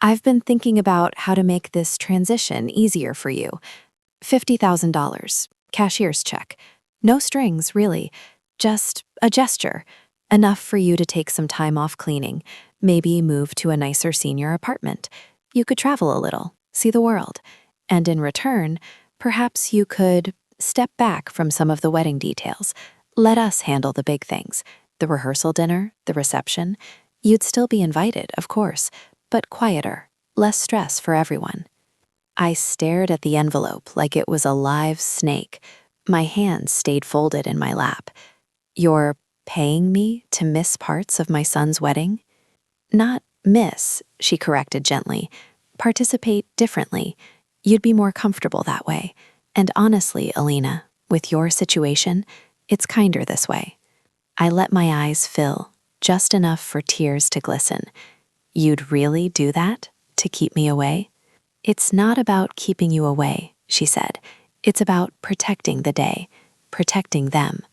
"I've been thinking about how to make this transition easier for you. $50,000, cashier's check. No strings, really. Just a gesture. Enough for you to take some time off cleaning, maybe move to a nicer senior apartment. You could travel a little, see the world. And in return, perhaps you could step back from some of the wedding details. Let us handle the big things. The rehearsal dinner, the reception. You'd still be invited, of course, but quieter, less stress for everyone." I stared at the envelope like it was a live snake. My hands stayed folded in my lap. "You're paying me to miss parts of my son's wedding?" "Not Miss, she corrected gently. Participate differently. You'd be more comfortable that way. And honestly, Alina, with your situation, it's kinder this way. I let my eyes fill, just enough for tears to glisten. You'd really do that? To keep me away? It's not about keeping you away, she said. It's about protecting the day, protecting them.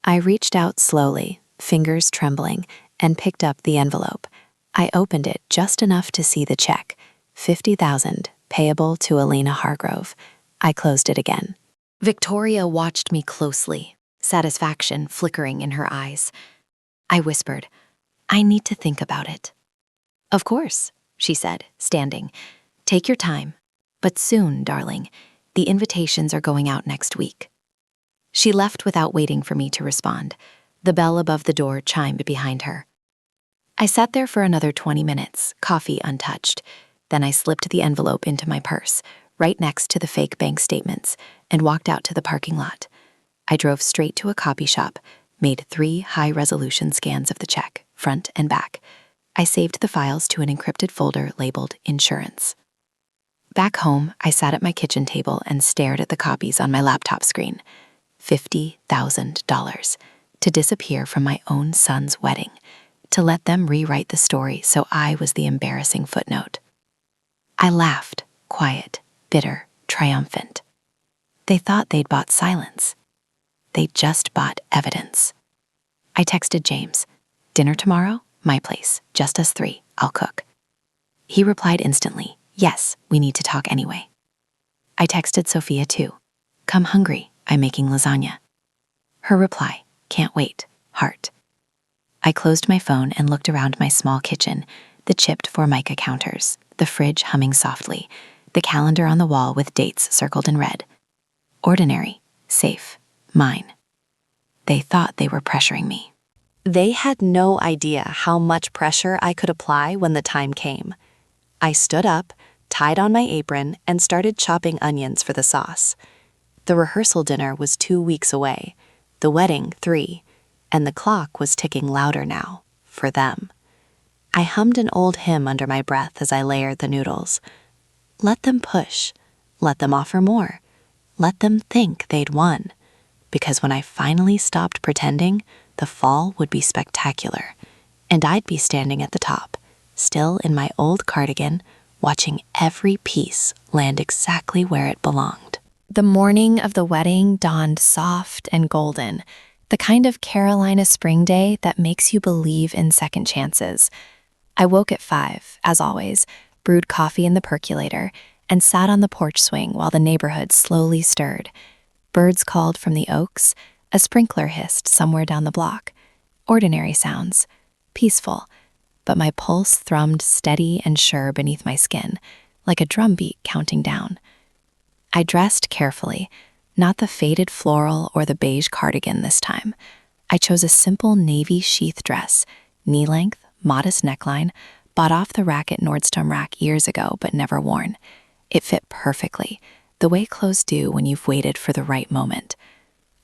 I reached out slowly, fingers trembling, and picked up the envelope. I opened it just enough to see the check, 50,000, payable to Elena Hargrove. I closed it again. Victoria watched me closely, satisfaction flickering in her eyes. I whispered, I need to think about it. Of course, she said, standing. Take your time. But soon, darling. The invitations are going out next week. She left without waiting for me to respond. The bell above the door chimed behind her. I sat there for another 20 minutes, coffee untouched. Then I slipped the envelope into my purse, right next to the fake bank statements, and walked out to the parking lot. I drove straight to a copy shop, made 3 high-resolution scans of the check, front and back. I saved the files to an encrypted folder labeled Insurance. Back home, I sat at my kitchen table and stared at the copies on my laptop screen. $50,000 to disappear from my own son's wedding, to let them rewrite the story so I was the embarrassing footnote. I laughed, quiet, bitter, triumphant. They thought they'd bought silence. They just bought evidence. I texted James, dinner tomorrow? My place, just us 3, I'll cook. He replied instantly, yes, we need to talk anyway. I texted Sophia too, come hungry, I'm making lasagna. Her reply, can't wait, heart. I closed my phone and looked around my small kitchen, the chipped Formica counters, the fridge humming softly, the calendar on the wall with dates circled in red. Ordinary, safe, mine. They thought they were pressuring me. They had no idea how much pressure I could apply when the time came. I stood up, tied on my apron, and started chopping onions for the sauce. The rehearsal dinner was 2 weeks away, the wedding 3, and the clock was ticking louder now, for them. I hummed an old hymn under my breath as I layered the noodles. Let them push. Let them offer more. Let them think they'd won. Because when I finally stopped pretending, the fall would be spectacular, and I'd be standing at the top, still in my old cardigan, watching every piece land exactly where it belonged. The morning of the wedding dawned soft and golden, the kind of Carolina spring day that makes you believe in second chances. I woke at 5, as always, brewed coffee in the percolator, and sat on the porch swing while the neighborhood slowly stirred. Birds called from the oaks, a sprinkler hissed somewhere down the block. Ordinary sounds, peaceful, but my pulse thrummed steady and sure beneath my skin, like a drumbeat counting down. I dressed carefully, not the faded floral or the beige cardigan this time. I chose a simple navy sheath dress, knee-length, modest neckline, bought off the rack at Nordstrom Rack years ago but never worn. It fit perfectly, the way clothes do when you've waited for the right moment.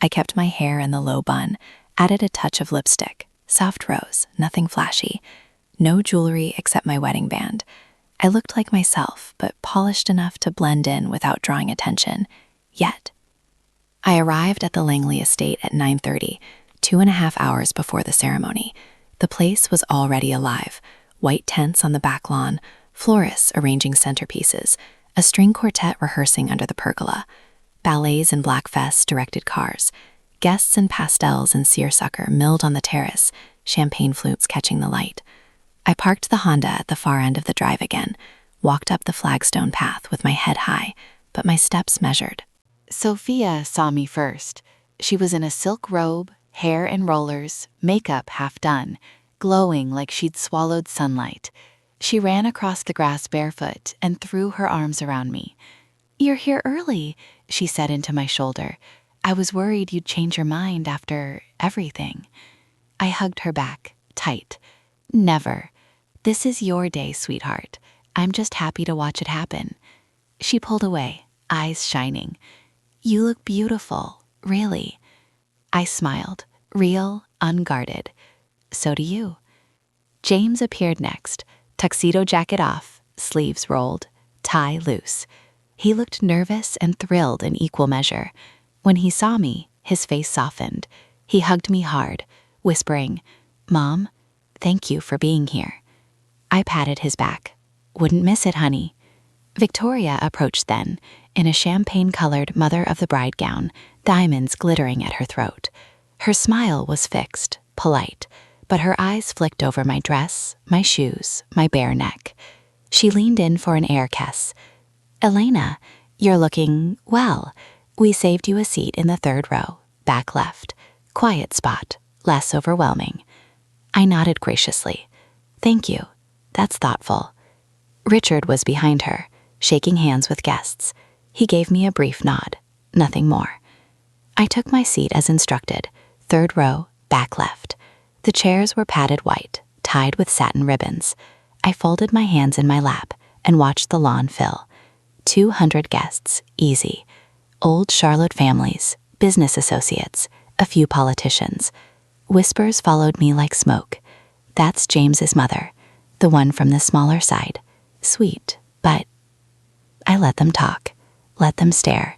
I kept my hair in the low bun, added a touch of lipstick, soft rose, nothing flashy. No jewelry except my wedding band. I looked like myself, but polished enough to blend in without drawing attention. Yet. I arrived at the Langley estate at 9:30, 2.5 hours before the ceremony. The place was already alive. White tents on the back lawn, florists arranging centerpieces, a string quartet rehearsing under the pergola, ballets in black vests directed cars, guests in pastels and seersucker milled on the terrace, champagne flutes catching the light. I parked the Honda at the far end of the drive again, walked up the flagstone path with my head high, but my steps measured. Sophia saw me first. She was in a silk robe, hair in rollers, makeup half done, glowing like she'd swallowed sunlight. She ran across the grass barefoot and threw her arms around me. "You're here early," she said into my shoulder. "I was worried you'd change your mind after everything." I hugged her back, tight. "Never. This is your day, sweetheart. I'm just happy to watch it happen." She pulled away, eyes shining. "You look beautiful, really." I smiled, real, unguarded. "So do you." James appeared next, tuxedo jacket off, sleeves rolled, tie loose. He looked nervous and thrilled in equal measure. When he saw me, his face softened. He hugged me hard, whispering, "Mom, thank you for being here." I patted his back. "Wouldn't miss it, honey." Victoria approached then, in a champagne-colored mother-of-the-bride gown, diamonds glittering at her throat. Her smile was fixed, polite, but her eyes flicked over my dress, my shoes, my bare neck. She leaned in for an air kiss. "Elena, you're looking well. We saved you a seat in the third row, back left. Quiet spot, less overwhelming." I nodded graciously. "Thank you. That's thoughtful." Richard was behind her, shaking hands with guests. He gave me a brief nod, nothing more. I took my seat as instructed, third row, back left. The chairs were padded white, tied with satin ribbons. I folded my hands in my lap and watched the lawn fill. 200 guests, easy. Old Charlotte families, business associates, a few politicians. Whispers followed me like smoke. "That's James's mother, the one from the smaller side. Sweet, but..." I let them talk, let them stare.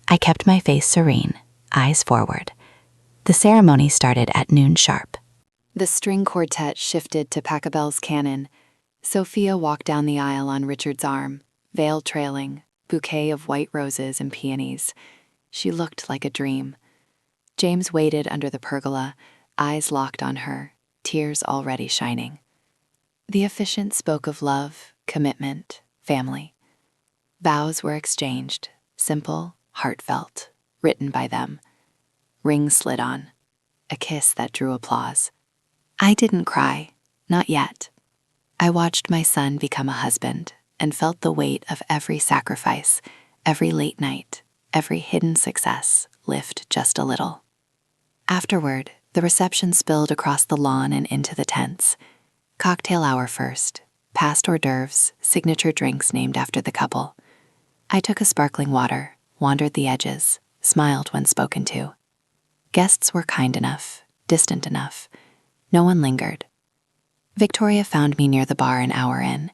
I kept my face serene, eyes forward. The ceremony started at noon sharp. The string quartet shifted to Pachelbel's canon. Sophia walked down the aisle on Richard's arm, veil trailing, bouquet of white roses and peonies. She looked like a dream. James waited under the pergola, eyes locked on her, tears already shining. The officiant spoke of love, commitment, family. Vows were exchanged, simple, heartfelt, written by them. Rings slid on, a kiss that drew applause. I didn't cry, not yet. I watched my son become a husband and felt the weight of every sacrifice, every late night, every hidden success lift just a little. Afterward, the reception spilled across the lawn and into the tents. Cocktail hour first, past hors d'oeuvres, signature drinks named after the couple. I took a sparkling water, wandered the edges, smiled when spoken to. Guests were kind enough, distant enough. No one lingered. Victoria found me near the bar an hour in.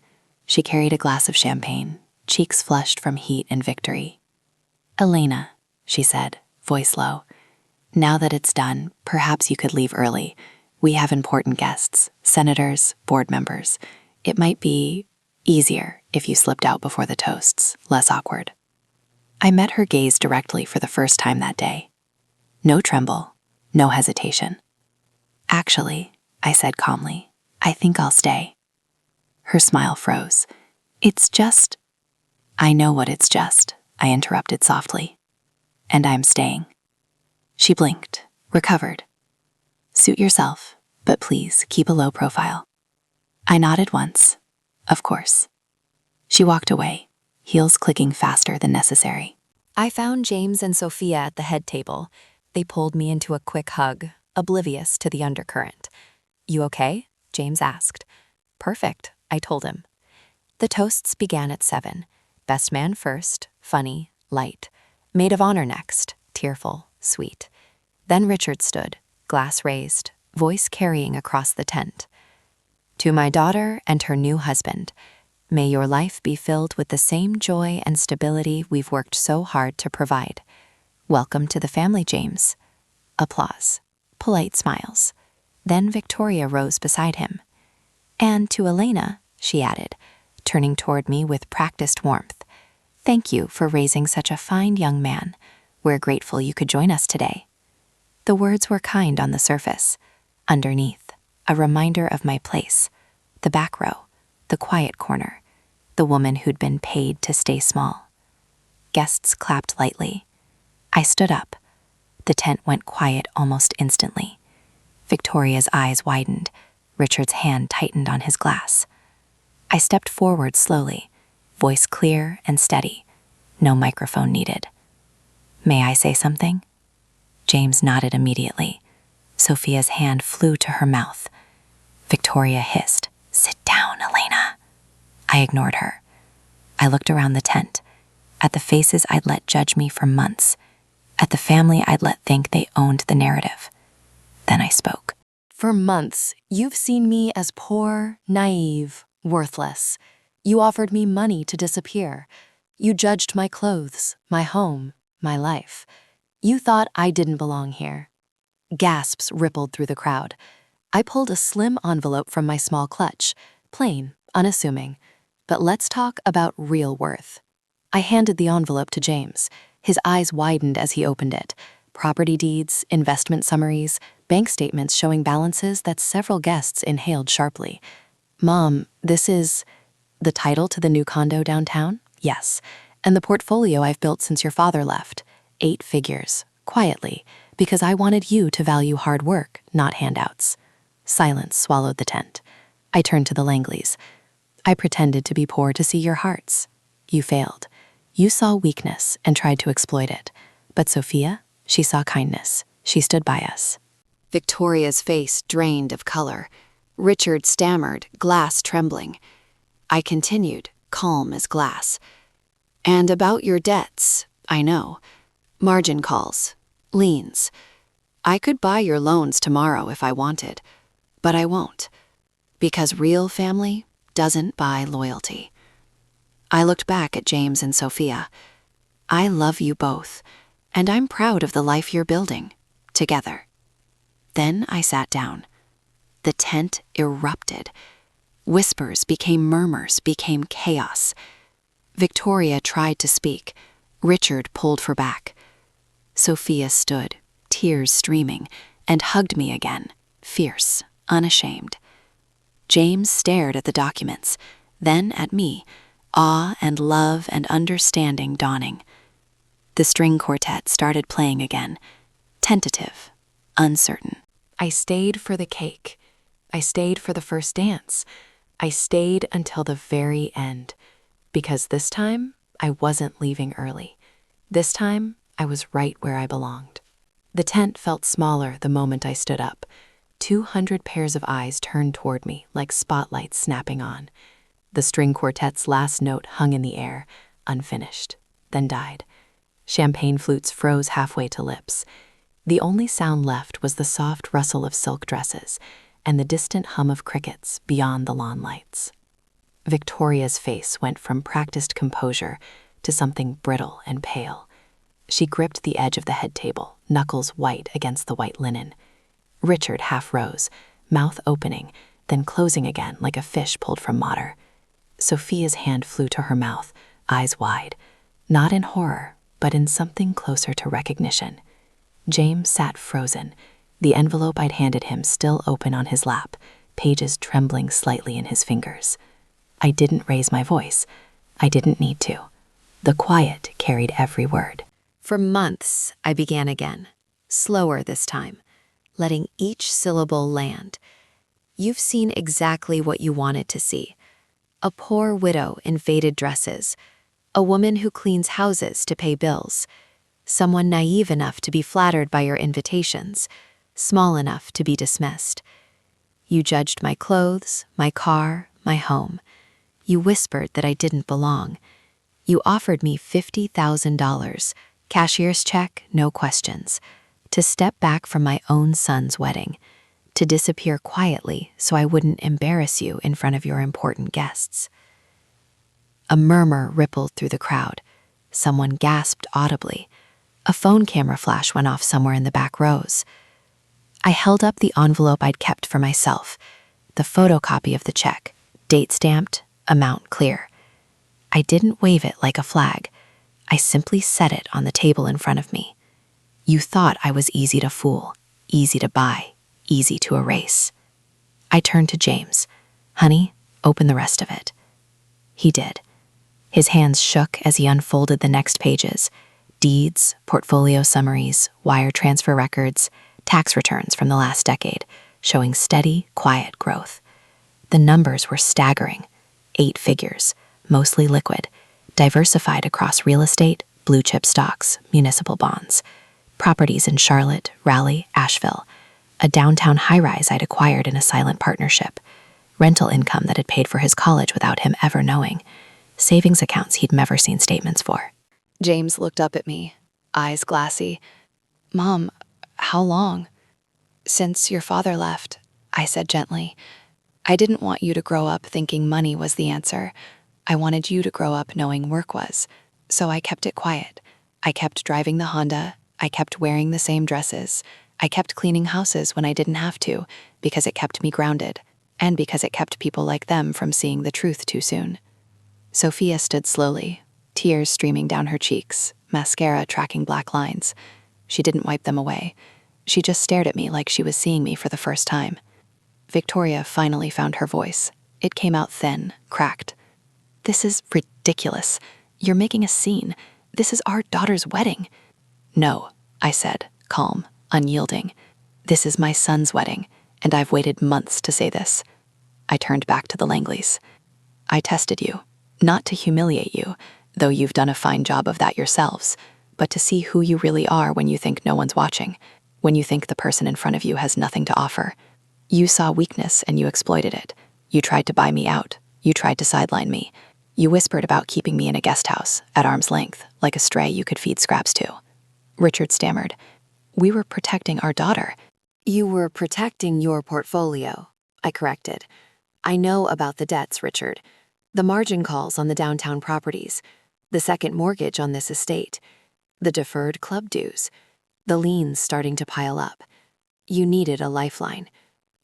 She carried a glass of champagne, cheeks flushed from heat and victory. "Elena," she said, voice low, "now that it's done, perhaps you could leave early. We have important guests, senators, board members. It might be easier if you slipped out before the toasts, less awkward." I met her gaze directly for the first time that day. No tremble, no hesitation. "Actually," I said calmly, "I think I'll stay." Her smile froze. "It's just..." "I know what it's just," I interrupted softly. "And I'm staying." She blinked, recovered. "Suit yourself, but please keep a low profile." I nodded once. Of course. She walked away, heels clicking faster than necessary. I found James and Sophia at the head table. They pulled me into a quick hug, oblivious to the undercurrent. "You okay?" James asked. "Perfect," I told him. The toasts began at 7. Best man first, funny, light. Maid of honor next, tearful, sweet. Then Richard stood, glass raised, voice carrying across the tent. "To my daughter and her new husband, may your life be filled with the same joy and stability we've worked so hard to provide. Welcome to the family, James." Applause. Polite smiles. Then Victoria rose beside him. "And to Elena," she added, turning toward me with practiced warmth, "thank you for raising such a fine young man. We're grateful you could join us today." The words were kind on the surface. Underneath, a reminder of my place, the back row, the quiet corner, the woman who'd been paid to stay small. Guests clapped lightly. I stood up. The tent went quiet almost instantly. Victoria's eyes widened. Richard's hand tightened on his glass. I stepped forward slowly, voice clear and steady. No microphone needed. "May I say something?" James nodded immediately. Sophia's hand flew to her mouth. Victoria hissed, "Sit down, Elena." I ignored her. I looked around the tent, at the faces I'd let judge me for months, at the family I'd let think they owned the narrative. Then I spoke. "For months, you've seen me as poor, naive, Worthless. You offered me money to disappear. You judged my clothes, my home, my life. You thought I didn't belong here. Gasps rippled through the crowd. I pulled a slim envelope from my small clutch, plain, unassuming. But let's talk about real worth. I handed the envelope to James. His eyes widened as he opened it. Property deeds, investment summaries, bank statements showing balances that several guests inhaled sharply. Mom, this is the title to the new condo downtown? Yes. And the portfolio I've built since your father left. 8 figures, quietly, because I wanted you to value hard work, not handouts. Silence swallowed the tent. I turned to the Langleys. I pretended to be poor to see your hearts. You failed. You saw weakness and tried to exploit it. But Sophia, she saw kindness. She stood by us. Victoria's face drained of color. Richard stammered, glass trembling. I continued, calm as glass. And about your debts, I know. Margin calls, liens. I could buy your loans tomorrow if I wanted, but I won't. Because real family doesn't buy loyalty. I looked back at James and Sophia. I love you both, and I'm proud of the life you're building, together. Then I sat down. The tent erupted. Whispers became murmurs, became chaos. Victoria tried to speak. Richard pulled her back. Sophia stood, tears streaming, and hugged me again, fierce, unashamed. James stared at the documents, then at me, awe and love and understanding dawning. The string quartet started playing again, tentative, uncertain. I stayed for the cake. I stayed for the first dance. I stayed until the very end. Because this time, I wasn't leaving early. This time, I was right where I belonged. The tent felt smaller the moment I stood up. 200 pairs of eyes turned toward me like spotlights snapping on. The string quartet's last note hung in the air, unfinished, then died. Champagne flutes froze halfway to lips. The only sound left was the soft rustle of silk dresses and the distant hum of crickets beyond the lawn lights. Victoria's face went from practiced composure to something brittle and pale. She gripped the edge of the head table, knuckles white against the white linen. Richard half rose, mouth opening, then closing again like a fish pulled from water. Sophia's hand flew to her mouth, eyes wide, not in horror, but in something closer to recognition. James sat frozen, the envelope I'd handed him still open on his lap, pages trembling slightly in his fingers. I didn't raise my voice. I didn't need to. The quiet carried every word. For months, I began again, slower this time, letting each syllable land. You've seen exactly what you wanted to see. A poor widow in faded dresses, a woman who cleans houses to pay bills, someone naive enough to be flattered by your invitations, small enough to be dismissed. You judged my clothes, my car, my home. You whispered that I didn't belong. You offered me $50,000, cashier's check, no questions, to step back from my own son's wedding, to disappear quietly so I wouldn't embarrass you in front of your important guests. A murmur rippled through the crowd. Someone gasped audibly. A phone camera flash went off somewhere in the back rows. I held up the envelope I'd kept for myself, the photocopy of the check, date stamped, amount clear. I didn't wave it like a flag. I simply set it on the table in front of me. You thought I was easy to fool, easy to buy, easy to erase. I turned to James. Honey, open the rest of it. He did. His hands shook as he unfolded the next pages. Deeds, portfolio summaries, wire transfer records, tax returns from the last decade, showing steady, quiet growth. The numbers were staggering. 8 figures, mostly liquid, diversified across real estate, blue chip stocks, municipal bonds, properties in Charlotte, Raleigh, Asheville, a downtown high-rise I'd acquired in a silent partnership, rental income that had paid for his college without him ever knowing, savings accounts he'd never seen statements for. James looked up at me, eyes glassy. Mom, how long? Since your father left, I said gently. I didn't want you to grow up thinking money was the answer. I wanted you to grow up knowing work was. So I kept it quiet. I kept driving the Honda. I kept wearing the same dresses. I kept cleaning houses when I didn't have to, because it kept me grounded, and because it kept people like them from seeing the truth too soon. Sophia stood slowly, tears streaming down her cheeks, mascara tracking black lines. She didn't wipe them away. She just stared at me like she was seeing me for the first time. Victoria finally found her voice. It came out thin, cracked. "This is ridiculous. You're making a scene. This is our daughter's wedding." "No," I said, calm, unyielding. "This is my son's wedding, and I've waited months to say this." I turned back to the Langleys. "I tested you, not to humiliate you, though you've done a fine job of that yourselves, but to see who you really are when you think no one's watching, when you think the person in front of you has nothing to offer. You saw weakness and you exploited it. You tried to buy me out. You tried to sideline me. You whispered about keeping me in a guest house, at arm's length, like a stray you could feed scraps to." Richard stammered. "We were protecting our daughter." You were protecting your portfolio, I corrected. I know about the debts, Richard. The margin calls on the downtown properties, the second mortgage on this estate, the deferred club dues, the liens starting to pile up. You needed a lifeline.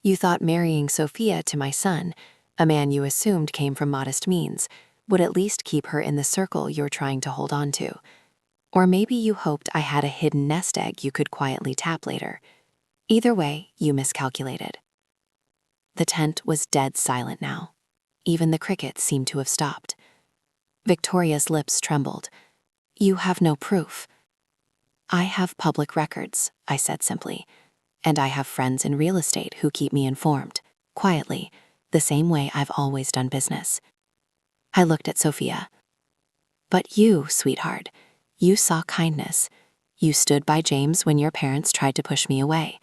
You thought marrying Sophia to my son, a man you assumed came from modest means, would at least keep her in the circle you're trying to hold on to. Or maybe you hoped I had a hidden nest egg you could quietly tap later. Either way, you miscalculated. The tent was dead silent now. Even the crickets seemed to have stopped. Victoria's lips trembled. "You have no proof." "I have public records," I said simply. "And I have friends in real estate who keep me informed, quietly, the same way I've always done business." I looked at Sophia. "But you, sweetheart, you saw kindness. You stood by James when your parents tried to push me away.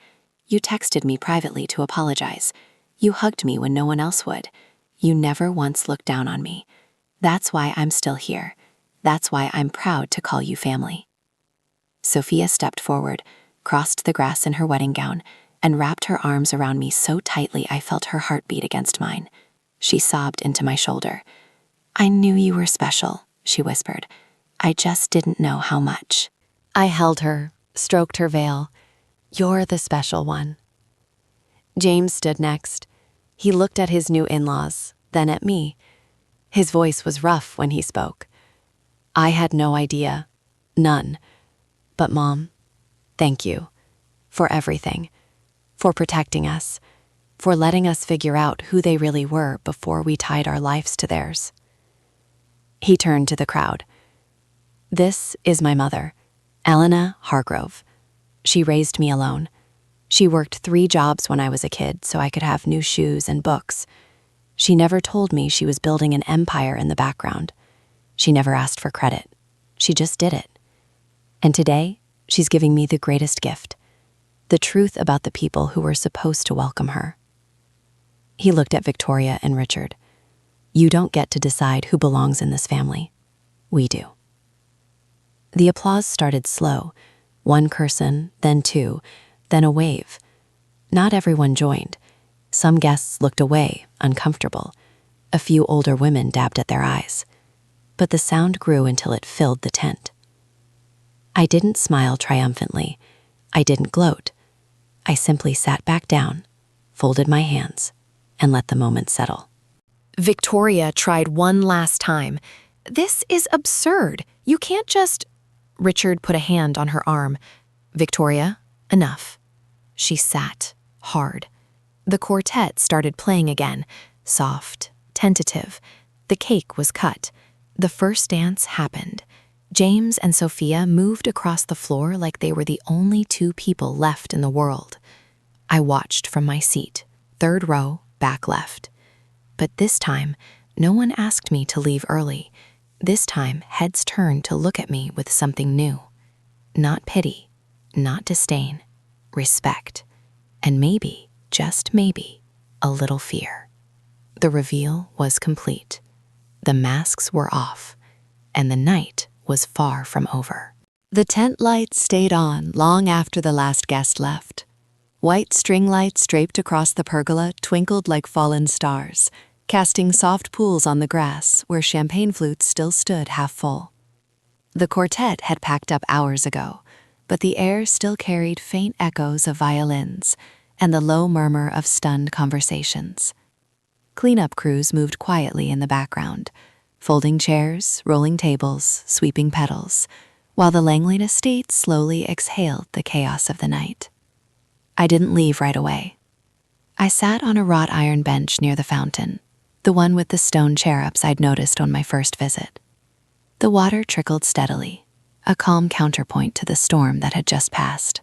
You texted me privately to apologize. You hugged me when no one else would. You never once looked down on me. That's why I'm still here. That's why I'm proud to call you family." Sophia stepped forward, crossed the grass in her wedding gown, and wrapped her arms around me so tightly I felt her heart beat against mine. She sobbed into my shoulder. "I knew you were special," she whispered. "I just didn't know how much." I held her, stroked her veil. "You're the special one." James stood next. He looked at his new in-laws, then at me. His voice was rough when he spoke. "I had no idea. None. But Mom, thank you. For everything. For protecting us. For letting us figure out who they really were before we tied our lives to theirs." He turned to the crowd. "This is my mother, Elena Hargrove. She raised me alone. She worked 3 jobs when I was a kid so I could have new shoes and books. She never told me she was building an empire in the background. She never asked for credit. She just did it. And today, she's giving me the greatest gift, the truth about the people who were supposed to welcome her." He looked at Victoria and Richard. "You don't get to decide who belongs in this family. We do." The applause started slow, 1 person, then 2, then a wave. Not everyone joined. Some guests looked away, uncomfortable. A few older women dabbed at their eyes. But the sound grew until it filled the tent. I didn't smile triumphantly. I didn't gloat. I simply sat back down, folded my hands, and let the moment settle. Victoria tried one last time. "This is absurd. You can't just—" Richard put a hand on her arm. "Victoria, enough." She sat, hard. The quartet started playing again, soft, tentative. The cake was cut. The first dance happened. James and Sophia moved across the floor like they were the only 2 people left in the world. I watched from my seat, 3rd row, back left. But this time, no one asked me to leave early. This time, heads turned to look at me with something new. Not pity, not disdain, respect, and maybe, just maybe, a little fear. The reveal was complete. The masks were off, and the night was far from over. The tent lights stayed on long after the last guest left. White string lights draped across the pergola twinkled like fallen stars, casting soft pools on the grass where champagne flutes still stood half full. The quartet had packed up hours ago, but the air still carried faint echoes of violins and the low murmur of stunned conversations. Cleanup crews moved quietly in the background, folding chairs, rolling tables, sweeping petals, while the Langley estate slowly exhaled the chaos of the night. I didn't leave right away. I sat on a wrought iron bench near the fountain, the one with the stone cherubs I'd noticed on my first visit. The water trickled steadily, a calm counterpoint to the storm that had just passed.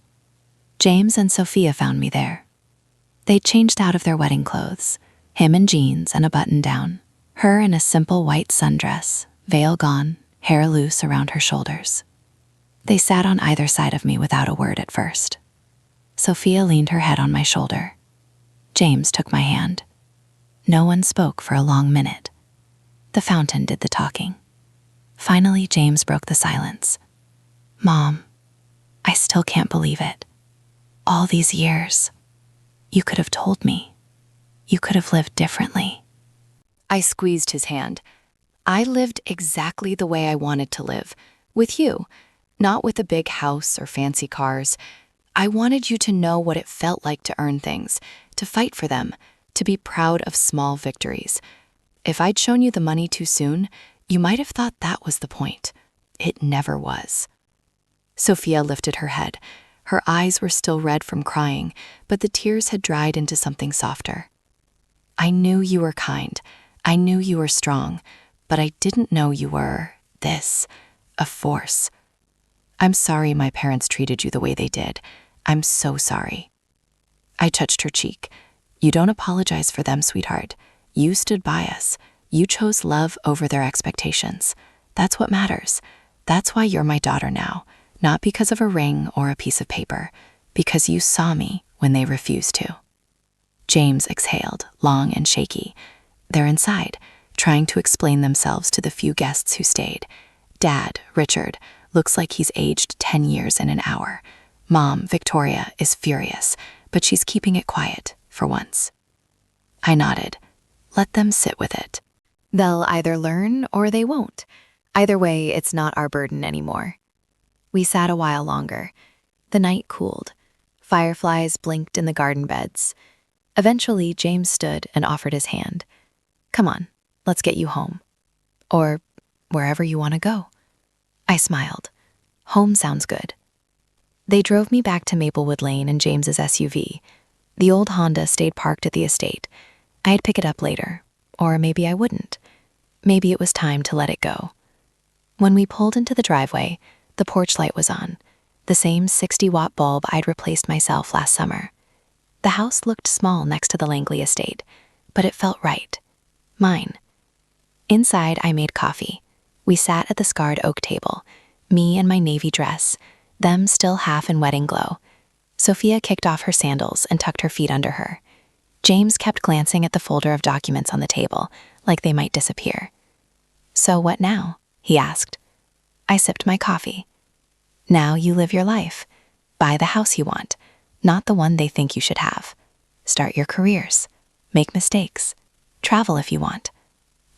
James and Sophia found me there. They'd changed out of their wedding clothes, him in jeans and a button-down, her in a simple white sundress, veil gone, hair loose around her shoulders. They sat on either side of me without a word at first. Sophia leaned her head on my shoulder. James took my hand. No one spoke for a long minute. The fountain did the talking. Finally, James broke the silence. "Mom, I still can't believe it. All these years. You could have told me. You could have lived differently." I squeezed his hand. I lived exactly the way I wanted to live, with you, not with a big house or fancy cars. I wanted you to know what it felt like to earn things, to fight for them, to be proud of small victories. If I'd shown you the money too soon, you might have thought that was the point. It never was. Sophia lifted her head. Her eyes were still red from crying, but the tears had dried into something softer. "I knew you were kind. I knew you were strong, but I didn't know you were a force. I'm sorry my parents treated you the way they did. I'm so sorry." I touched her cheek. "You don't apologize for them, sweetheart. You stood by us. You chose love over their expectations. That's what matters. That's why you're my daughter now, not because of a ring or a piece of paper, because you saw me when they refused to." James exhaled, long and shaky. They're inside, trying to explain themselves to the few guests who stayed. Dad, Richard, looks like he's aged 10 years in an hour. Mom, Victoria, is furious, but she's keeping it quiet, for once. I nodded. Let them sit with it. They'll either learn or they won't. Either way, it's not our burden anymore. We sat a while longer. The night cooled. Fireflies blinked in the garden beds. Eventually, James stood and offered his hand. "Come on, let's get you home. Or wherever you want to go." I smiled. Home sounds good. They drove me back to Maplewood Lane in James's SUV. The old Honda stayed parked at the estate. I'd pick it up later, or maybe I wouldn't. Maybe it was time to let it go. When we pulled into the driveway, the porch light was on, the same 60-watt bulb I'd replaced myself last summer. The house looked small next to the Langley estate, but it felt right. Mine. Inside, I made coffee. We sat at the scarred oak table, me in my navy dress, them still half in wedding glow. Sophia kicked off her sandals and tucked her feet under her. James kept glancing at the folder of documents on the table, like they might disappear. "So what now?" he asked. I sipped my coffee. "Now you live your life. Buy the house you want, not the one they think you should have. Start your careers. Make mistakes. Travel if you want.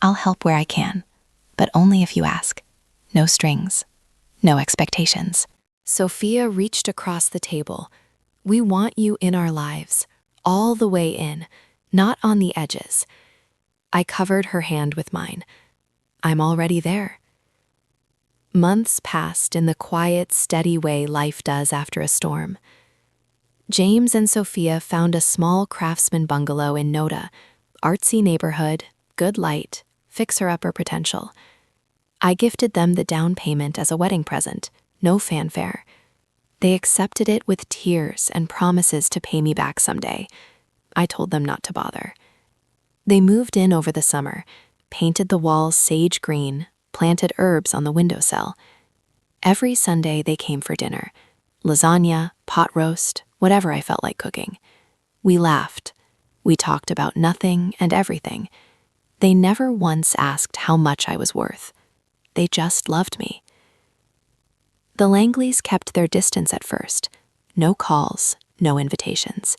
I'll help where I can, but only if you ask. No strings. No expectations." Sophia reached across the table. "We want you in our lives, all the way in, not on the edges." I covered her hand with mine. "I'm already there." Months passed in the quiet, steady way life does after a storm. James and Sophia found a small craftsman bungalow in Noda, artsy neighborhood, good light, fixer-upper potential. I gifted them the down payment as a wedding present, no fanfare. They accepted it with tears and promises to pay me back someday. I told them not to bother. They moved in over the summer, painted the walls sage green, planted herbs on the windowsill. Every Sunday they came for dinner. Lasagna, pot roast, whatever I felt like cooking. We laughed. We talked about nothing and everything. They never once asked how much I was worth. They just loved me. The Langleys kept their distance at first. No calls, no invitations.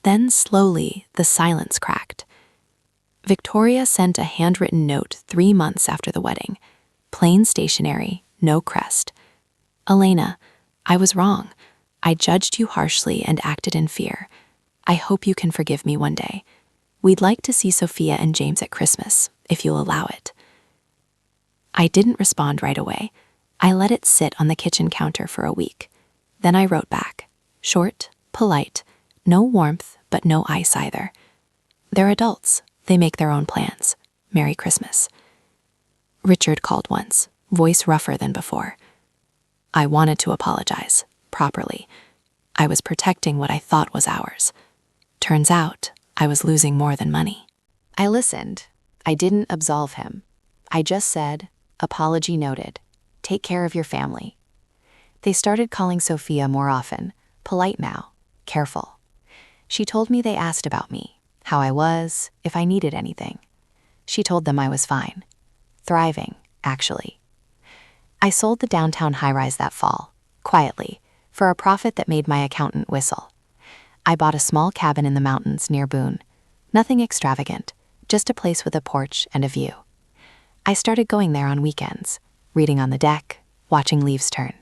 Then slowly, the silence cracked. Victoria sent a handwritten note 3 months after the wedding. Plain stationery, no crest. Elena, I was wrong. I judged you harshly and acted in fear. I hope you can forgive me one day. We'd like to see Sophia and James at Christmas, if you'll allow it. I didn't respond right away. I let it sit on the kitchen counter for a week. Then I wrote back. Short, polite, no warmth, but no ice either. They're adults. They make their own plans. Merry Christmas. Richard called once, voice rougher than before. I wanted to apologize, properly. I was protecting what I thought was ours. Turns out, I was losing more than money. I listened. I didn't absolve him. I just said, apology noted. Take care of your family. They started calling Sophia more often, polite now, careful. She told me they asked about me, how I was, if I needed anything. She told them I was fine. Thriving, actually. I sold the downtown high-rise that fall, quietly, for a profit that made my accountant whistle. I bought a small cabin in the mountains near Boone. Nothing extravagant, just a place with a porch and a view. I started going there on weekends, reading on the deck, watching leaves turn.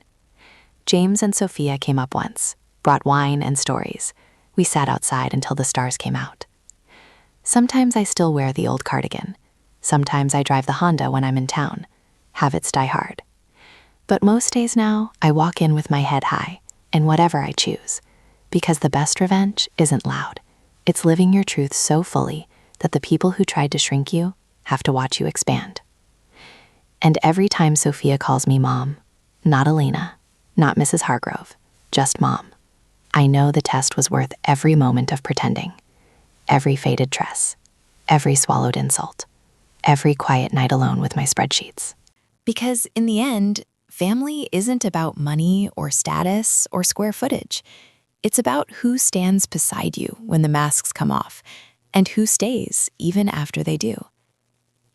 James and Sophia came up once, brought wine and stories. We sat outside until the stars came out. Sometimes I still wear the old cardigan. Sometimes I drive the Honda when I'm in town. Habits die hard. But most days now, I walk in with my head high, in whatever I choose, because the best revenge isn't loud. It's living your truth so fully that the people who tried to shrink you have to watch you expand. And every time Sophia calls me Mom, not Elena, not Mrs. Hargrove, just Mom, I know the test was worth every moment of pretending, every faded dress, every swallowed insult, every quiet night alone with my spreadsheets. Because in the end, family isn't about money or status or square footage. It's about who stands beside you when the masks come off and who stays even after they do.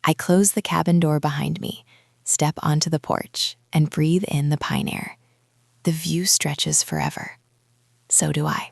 I close the cabin door behind me, step onto the porch, and breathe in the pine air. The view stretches forever. So do I.